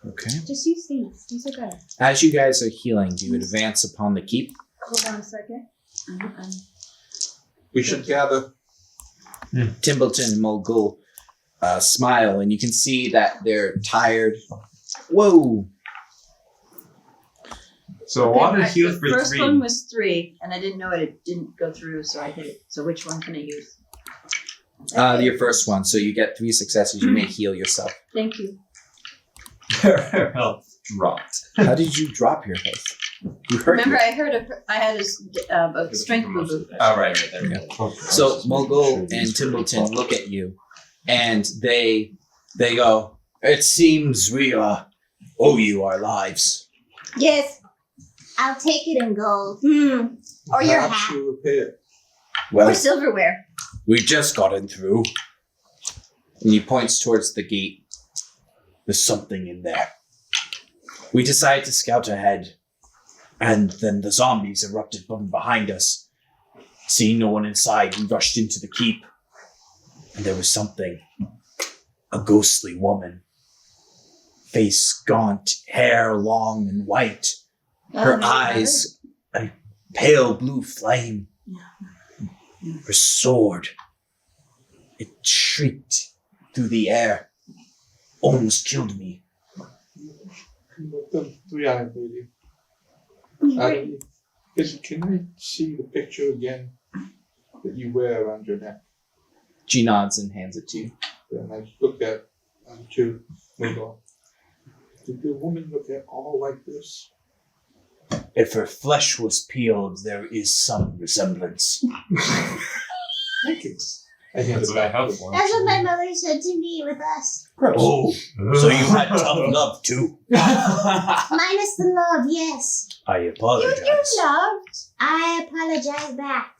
Okay. Just use these. These are good. As you guys are healing, do you advance upon the keep? Hold on a second. We should gather. Timbleton and Mulgul smile, and you can see that they're tired. Whoa! So water healed The for first 3. one was 3, and I didn't know it didn't go through, so I hit it. So which one can I use? Your first one, so you get 3 successes. You may heal yourself. Thank you. Her health dropped. How did you drop your health? You hurt. Remember, your- I had a strength boo. Oh, right, there we go. So Mulgul and Timbleton look at you, and they go, "It seems we owe you our lives." Yes. I'll take it in gold. Or your Perhaps hat. you repay it. Well, Or silverware. we just gotten through. And he points towards the gate. There's something in there. We decided to scout ahead, and then the zombies erupted from behind us. Seeing no one inside, we rushed into the keep, and there was something. A ghostly woman. Face gaunt, hair long and white. Her eyes, a pale blue flame. Her sword, it shrieked through the air. Almost killed me. The 3-eyed lady. Can I see the picture again that you wear around your neck? She nods and hands it to you. Then I look at to Mingle. Did the woman look at all like this? If her flesh was peeled, there is some resemblance. Thank you. I hand That's it what I back. hope for. That's what my mother said to me with us. Oh, so you had tough love too. Minus the love, yes. I apologize. Loved. I apologize back.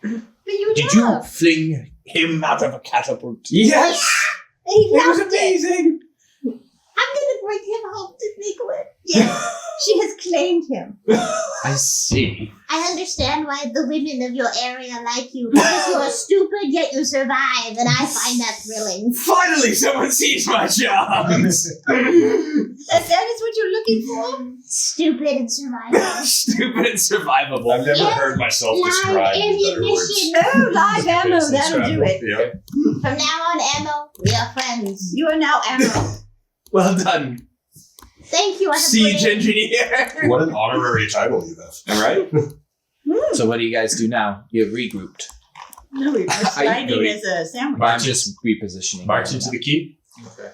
But you Did you loved. fling him out of a catapult? Yes! He It was loved it. amazing! I'm gonna bring him home to Nicolette. Yes. She has claimed him. I see. I understand why the women of your area like you. Because you are stupid, yet you survive, and I find that thrilling. Finally, someone sees my charms! That is what you're looking for? Stupid and surviving. Stupid and survivable. I've never Yes, heard myself live described in better words. ammunition. Oh, live ammo, that'll do it. Yeah. From now on, Ammo, we are friends. You are now ammo. Well done, Thank you. I have siege put in- engineer! What an honorary title you have. All right. So what do you guys do now? You've regrouped. No, we were sliding go as a sandwich. I'm just repositioning. March into the keep. Okay.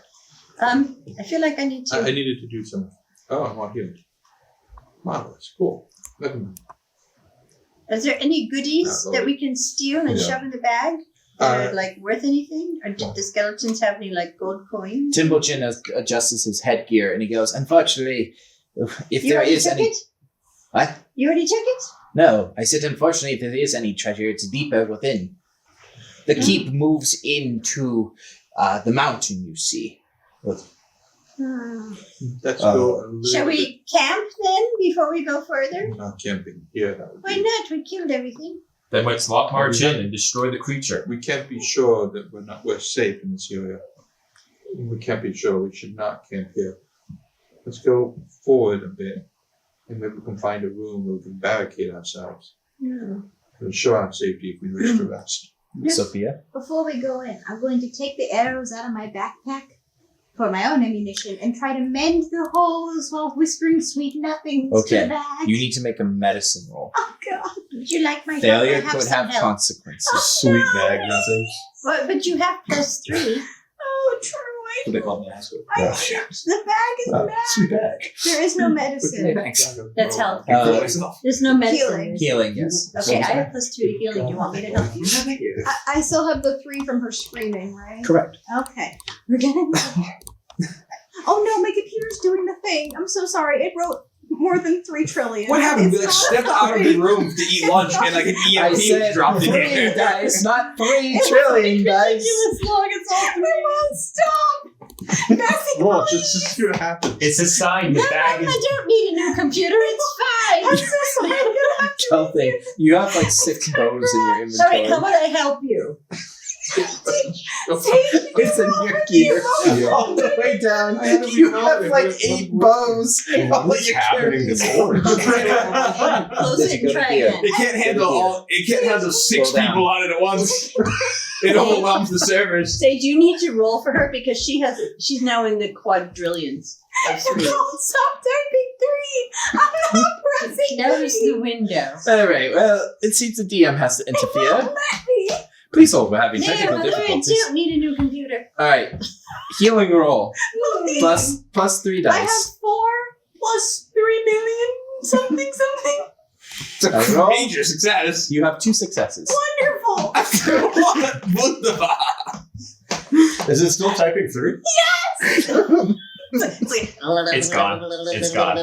I feel like I need I to. needed to do some. Oh, I'm not here. Marvelous. Cool. Never mind. Is there any goodies No, that we can steal and Yeah. shove in the bag that are like worth anything? Or did the skeletons have any like gold coins? Timblechin adjusts his headgear and he goes, "Unfortunately, if You there already is took any." it? What? You already took it? No, I said, unfortunately, if there is any treasure, it's deeper within. The keep moves into the mountain, you see. Let's go. A little Shall bit- we camp then before we go further? We're not camping here. That would Why be- not? We killed everything. Then let's march in and destroy the creature. We can't be sure that we're safe in this area. We can't be sure. We should not camp here. Let's go forward a bit, and maybe we can find a room where we can barricade ourselves. Yeah. To ensure our safety if we wish to rest. Sophia? Before we go in, I'm going to take the arrows out of my backpack for my own ammunition and try to mend the holes while whispering sweet nothings to Okay. the bag. You need to make a medicine roll. Oh God! Would you like my help? Failure I have could some have help. consequences. Sweet bag nothing. But you have +3. Oh, true. What they call me high school. The bag is bad. Sweet bag. There is no medicine. Thanks. That's health. Uh, There's no medicine. Healing, yes. Okay, I have +2 to healing. You want me to help you? I still have the 3 from her screaming, right? Correct. Okay. We're gonna. Oh no, my computer's doing the thing. I'm so sorry. It wrote more than 3 trillion. What happened? We It's like stepped out of the room to eat lunch and like an I EMP said dropped in 3 here. dice, not 3 trillion dice. ridiculous long. It's all 3. It won't stop. Bessie, Well, it's just gonna happen. It's a sign the bag I is. don't need a new computer. It's fine. I'm so sorry. I'm gonna have to. Kelthing, you have like 6 bows in your Sorry, how inventory. about I help you? It's in your gear. All the way down. You have like 8 bows. All What's your happening to Boris? Close it and try again. It can't handle all. It can't handle 6 Slow down. people on it at once. It overwhelms the servers. Say, do you need to roll for her because she's now in the quadrillions of Stop screens. typing 3. I'm not pressing. Nose 3. the window. Alright, well, it seems the DM has to It won't interfere. let me. Please hold, we're having There, technical I difficulties. don't need a new computer. Alright, healing roll. Plus 3 I have dice. 4 plus 3 million something. It's a I roll. major success. You have 2 successes. Wonderful. Is it still typing 3? It's gone. It's gone.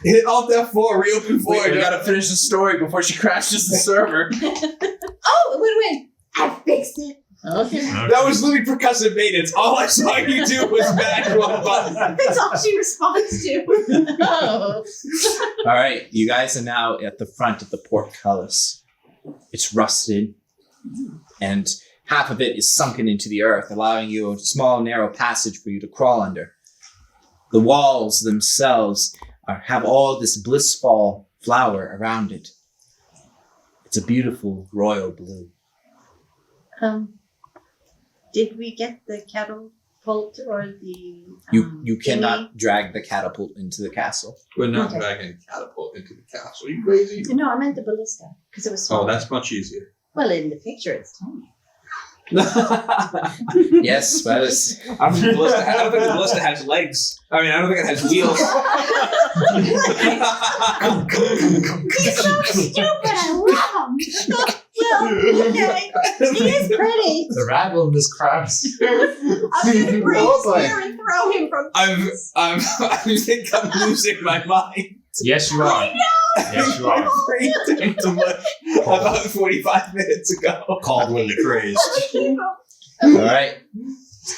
Hit Alt F4, reopen 4. We gotta finish the story before she crashes the server. Oh, wait. I fixed it. Okay. That was literally percussive maintenance. All I saw you do was mash one button. That's all she responds to. Oh. Alright, you guys are now at the front of the portcullis. It's rusted, and half of it is sunken into the earth, allowing you a small, narrow passage for you to crawl under. The walls themselves have all this blissful flower around it. It's a beautiful royal blue. Did we get the catapult or the? You cannot drag the catapult into the castle. We're not Okay. dragging a catapult into the castle. Are you crazy? No, I meant the ballista because it was small. Oh, that's much easier. Well, in the picture, it's tiny. Yes, well, it's, I don't think the ballista has legs. I mean, I don't think it has wheels. He's so stupid. I love him. Well, okay. He is pretty. The rabble in this crowd. I'm gonna bring Oh, his boy. spear and throw him from. I think I'm losing my mind. Yes, you are. Yes, you are. Freaked into much about 45 minutes ago. Caldwin the Crazed. alright.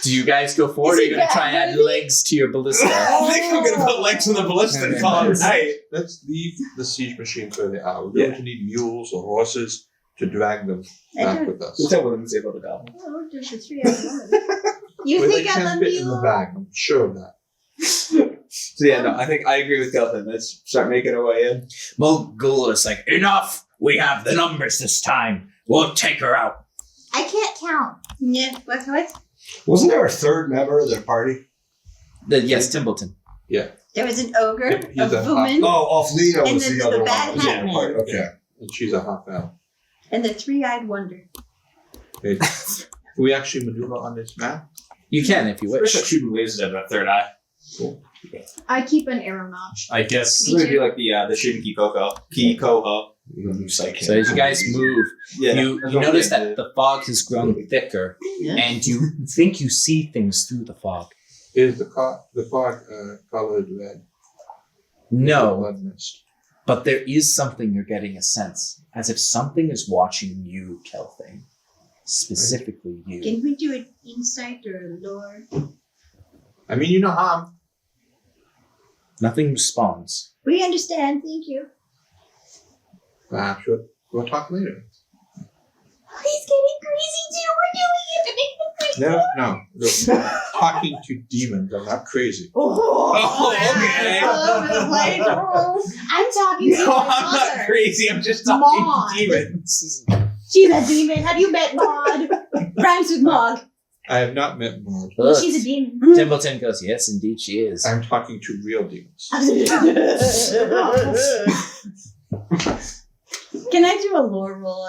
Do you guys go forward, or are Is you it going to try and that add heavy? legs to your ballista? I think I'm gonna put legs on the ballista and call it night. Let's leave the siege machine where they are. We're going to need mules or horses to drag them back with us. Tell them to about the goblin. Oh, there's a 3-eyed woman. You But they think I'm can a fit in the mule? bag. I'm sure of that. So yeah, no, I think I agree with Kelvin. Let's start making our way in. Mogul is like, enough! We have the numbers this time. We'll take her out. I can't count. Yeah, what? Wasn't there a third member of the party? Yes, Timbleton. There was an ogre, He's a a woman, Oh, off Lena And was then the the other bad one. hat man. Right, okay. And she's a half elf. and the 3-eyed wonder. Okay. Can we actually maneuver on this map? You can if you We're wish. start shooting lasers at that third eye. I keep an arrow notch. I guess. It's gonna be like the Shinki Koko. Kikoho. So as you guys move, Yeah. you notice that the fog has grown thicker, Yeah. and you think you see things through the fog. Is the fog colored red? No, Blood mist. but there is something you're getting a sense, as if something is watching you, Kelthane. Specifically you. Can we do an insight or a lore? I mean, you know how Nothing responds. We understand, thank you. perhaps we'll talk later. He's getting crazy too. We're doing it to make them crazy. No. Look, I'm talking to demons. I'm not crazy. okay. All over the place. I'm talking to No, my I'm not mother. crazy. I'm just talking Maud. to demons. She's a demon. Have you met Maud? Rhymes with Mog. I have not met Maud. Well, she's a demon. Templeton goes, yes, indeed she is. I'm talking to real demons. Can I do a lore roll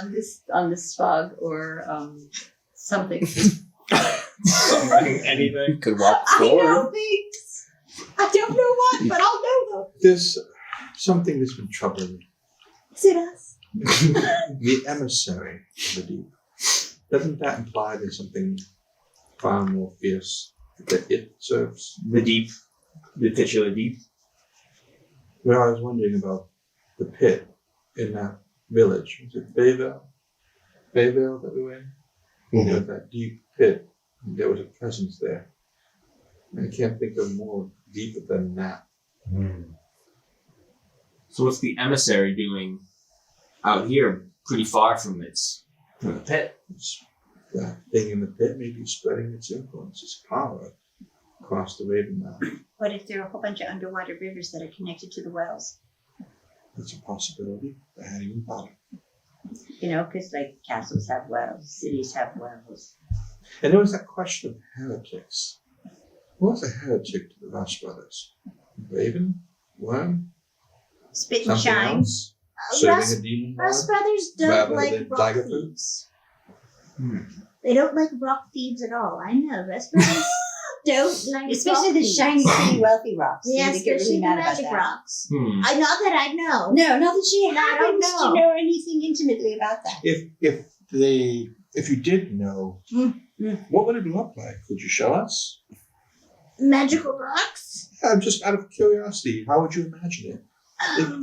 on this fog or something? Something, anything. You could walk I know forward. things. I don't know what, but I'll know them. There's something that's been troubling me. Is it us? The emissary of the deep. Doesn't that imply there's something far more fierce that it serves? The deep, the titular deep. Well, I was wondering about the pit in that village. Was it Bayville? Bayville that we were in? Mhm. There was that deep pit. And there was a presence there. I can't think of more deeper than that. So what's the emissary doing out here, pretty far from the pit? It's that thing in the pit maybe spreading its influence, its power across the Raven Mountain. What if there are a whole bunch of underwater rivers that are connected to the wells? That's a possibility. I hadn't even thought of. You know, because like castles have wells, cities have wells. And there was that question of heretics. What was a heretic to the Rush brothers? Raven? Worm? Spit and Something shine. else? Russ, Serving a demon Russ god? brothers don't rather like than rock dagger food? thieves. They don't like rock thieves at all. I know. Russ brothers don't like Especially rock the thieves. shiny, pretty, wealthy rocks. Yeah, They get really especially the mad about magic that. rocks. Hmm. I not that I know. No, not that she No, I don't happens to know. know anything intimately about that. If you did know, what would it look like? Could you show us? Magical rocks? Just out of curiosity, how would you imagine it?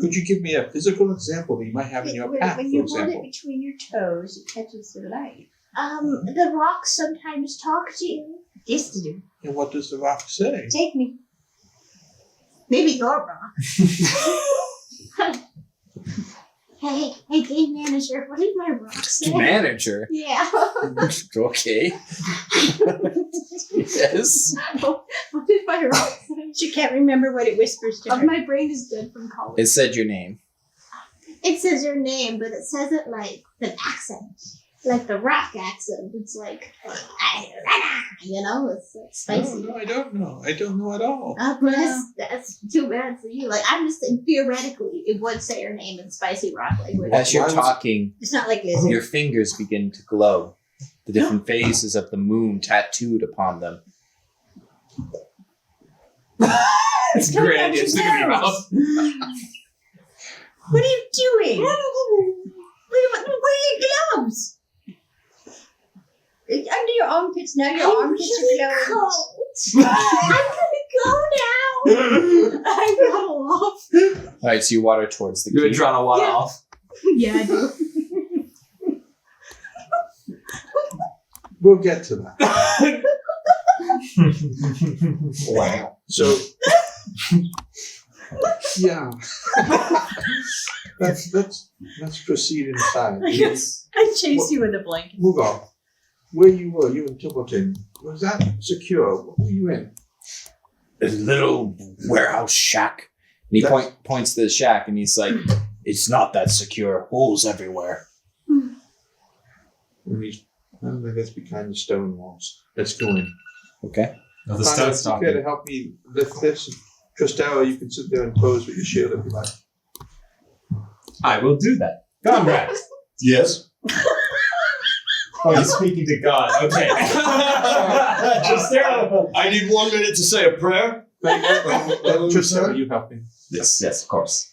Could you give me a physical example that you might have in your path, when for you hold it example? between your toes, it catches the light. The rocks sometimes talk to you. Yes, to do. And what does the rock say? Take me. Maybe your rock. Hey, game manager, what did my rock say? Manager. Yeah. Okay. Yes. What did my rock say? She can't remember what it whispers to her. My brain is dead from college. It said your name. It says your name, but it says it like an accent. Like the rock accent. It's like, you know, it's like spicy. No, I don't know. I don't know at all. That's too bad for you. Like, I'm just saying, theoretically, it would say your name in spicy rock language. As you're Why was- talking, It's not like lizard. your fingers begin to glow. The different phases of the moon tattooed upon them. It's coming great out idea. your Stick it in your nose. mouth. What are you doing? Where are your gloves? Under your armpits now. Your armpits are glowing. cold. I'm gonna go now. I'm not off. All right, so you water towards the You had key. drawn a lot Yeah. off. Yeah, I do. We'll get to that. Wow. So, yeah. Let's proceed inside. Yes. I chased you with a blanket. Move on. Where you were, you in Templeton, was that secure? What were you in? A little warehouse shack. And he points to the shack and he's like, it's not that secure. Holes everywhere. Well, that's behind the stone walls. Let's go in. Okay. No, the Find out stone's if you care to talking. help me lift this. Tristella, you can sit there and pose with your shield if you like. I will do that. Comrade. Yes. Oh, you're speaking to God. Okay. Just there. I need 1 minute to say a prayer. Tristella, you help me. Yes, of course.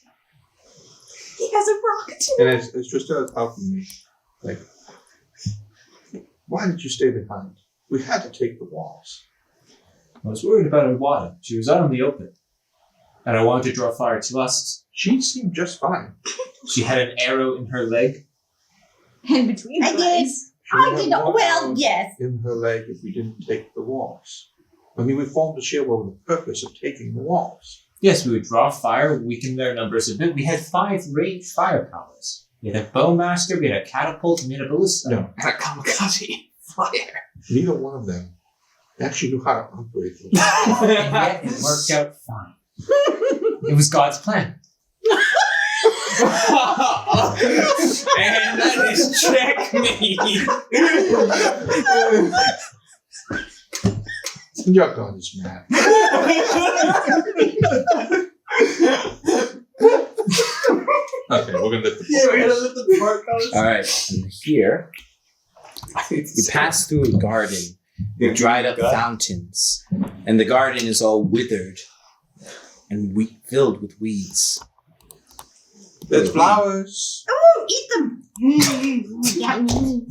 He has a rock too. And as Tristella's helping me, like, why did you stay behind? We had to take the walls. I was worried about her water. She was out in the open. And I wanted to draw fire to us. She seemed just fine. She had an arrow in her leg. In between I did. legs. She I had did not. one Well, arrow yes. in her leg if we didn't take the walls. I mean, we formed a shield with the purpose of taking the walls. Yes, we would draw fire, weaken their numbers a bit. We had 5 ranged fire powers. We had a bowmaster, we had a catapult, and we had a ballista. No. And a kamikaze flyer. Neither one of them actually knew how to operate them. And yet it worked out fine. It was God's plan. And that is checkmate. Your God is mad. Okay, we're gonna let the Yeah, we're gonna let the part go. All right, and here you pass through a garden with dried up fountains, and the garden is all withered and filled with weeds. There's flowers. Oh, eat them. Yummy.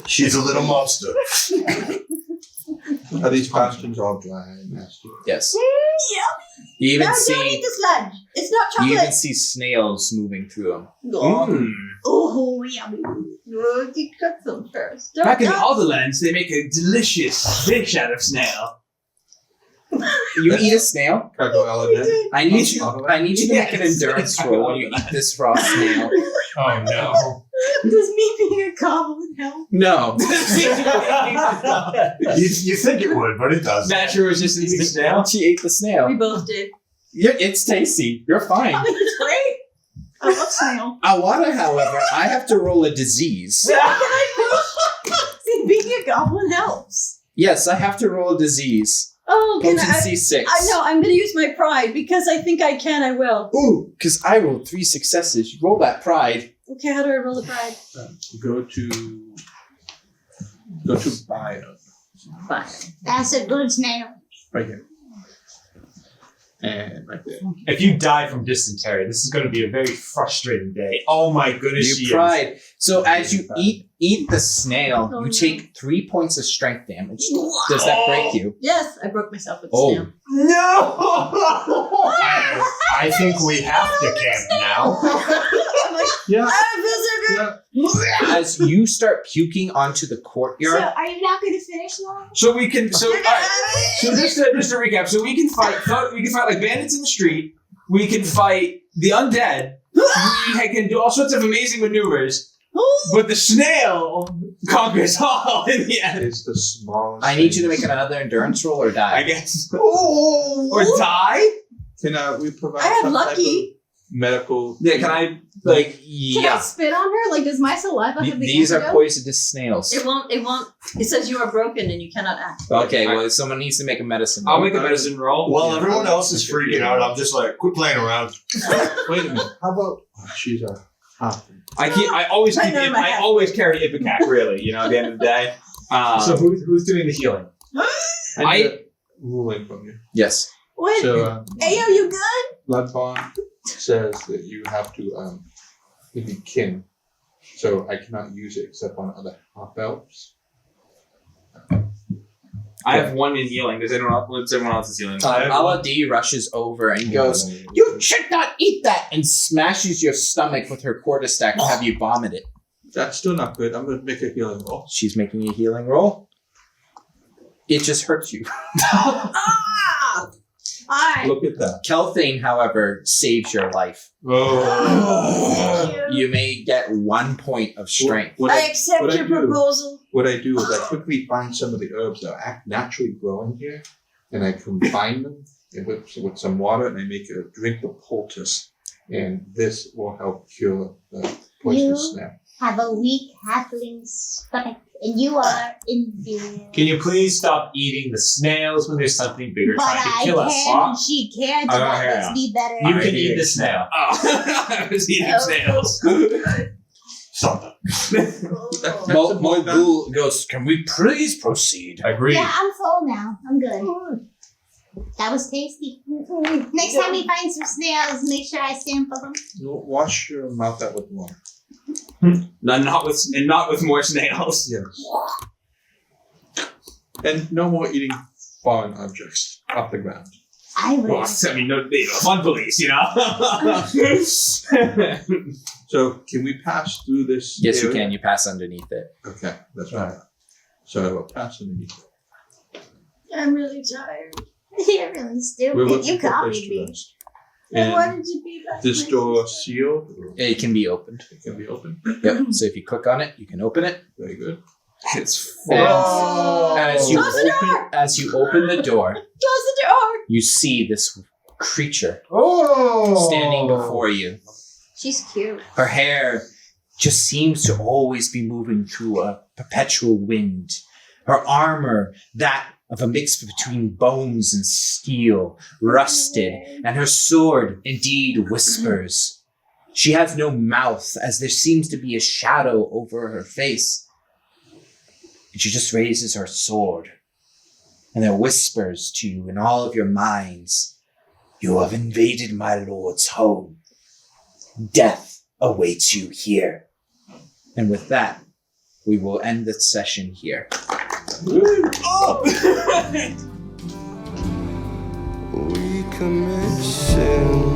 She's a little monster. Are these costumes all dry and nasty? Yes. Yummy. You even No, don't eat see the sludge. It's not you even chocolate. see snails moving through them. Oh, yummy. Well, you cook them first. Back in the other lands, they make a delicious fish out of snail. You eat a snail? Can I go elegant? I need you to make an endurance roll when you eat this raw snail. Oh no. Does me being a goblin help? No. You think it would, but it doesn't. Natural resistance to snail. She ate the snail. We both did. Yeah, it's tasty. You're fine. I mean, it's great. I love snail. Awada, however, I have to roll a disease. See, being a goblin helps. Yes, I have to roll a disease. Oh, can I? Potency 6. I know. I'm going to use my pride because I think I can. I will. Ooh, because I rolled 3 successes. You roll that pride. Okay, how do I roll the pride? Go to bio. Fine. That's a good snail. Right here. And right there. If you die from dysentery, this is going to be a very frustrating day. Oh my goodness, she You is. pride. So as you eat the snail, Oh, you no. take 3 points of strength damage. Does that break you? Yes, I broke myself with the Oh. snail. No! I think we have to camp now. Yeah. As you start puking onto the So, courtyard, are you not going to finish now? So we can. So just to recap. So we can fight. We can fight like bandits in the street. We can fight the undead. We can do all sorts of amazing maneuvers. But the snail conquers all in the end. It's the smallest. I need you to things. make another endurance roll or I die. guess. Or die. Can we provide I have some lucky. type of medical? Yeah. Can I Like, Can I yeah. spit on her? Like, does my saliva have the These are antidote? poisonous snails. It won't. It says you are broken and you cannot act. Okay, well, someone needs to make a medicine I'll roll. make a medicine roll. While everyone else is freaking out, I'm just like, quit playing around. Wait a minute. How about she's a half? I always I know my half. always carry Ipecac. Really, you know, at the end of the day. So who's doing the healing? I need a ruling from you. Yes. Wait, So Ayo, you good? blood bond says that you have to be kin, so I cannot use it except on other half elves. I have one in healing. Does anyone else? What's everyone else's healing? Aladi rushes over and goes, "You should not eat that!" and smashes your stomach with her quarterstaff and have you vomit it. That's still not good. I'm gonna make a healing roll. She's making a healing roll. It just hurts you. Ah! Alright. Look at that. Kelthane, however, saves your life. Thank you. You may get 1 point of strength. What I I, accept what I your do- proposal. what I do is I quickly find some of the herbs that are naturally growing here, and I combine them with some water, and I make a drink of poultice, and this will help cure the poisonous snap. Have a weak halfling stomach, and you are invisible. Can you please stop eating the snails when there's something bigger But trying to I kill us? can, she can't, Oh, and that yeah. makes me better. You can eat the snail. Oh, I was eating snails. Something. Mogul goes, "Can we please proceed?" Agreed. Yeah, I'm full now. I'm good. That was tasty. Next time we find some snails, make sure I sample them. Wash your mouth out with water. Not with more snails. Yes. And no more eating foreign objects off the ground. I will. Well, I mean, no, fun police, you know. So, can we pass through this? Yes, you area? can. You pass underneath it. Okay, that's right. So I will pass underneath it. I'm really tired. You're really We're stupid. looking You for a place copied to me. rest. I And wanted to be back. this door sealed? Or It can be opened. it can be open? Yep. So if you click on it, you can open it. Very good. It's And full. as you Close the open the door, Close the door. you see this creature Oh. standing before you. She's cute. Her hair just seems to always be moving through a perpetual wind. Her armor, that of a mix between bones and steel, rusted, and her sword indeed whispers. She has no mouth, as there seems to be a shadow over her face. And she just raises her sword, and then whispers to you in all of your minds, "You have invaded my lord's home. Death awaits you here." And with that, we will end the session here. We commit sin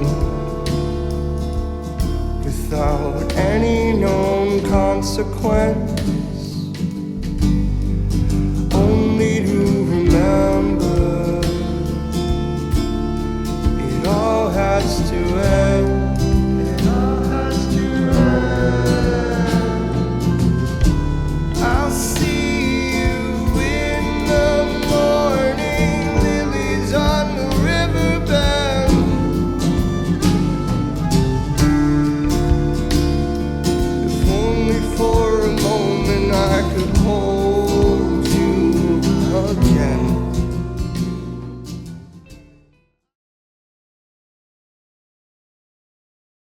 without any known consequence.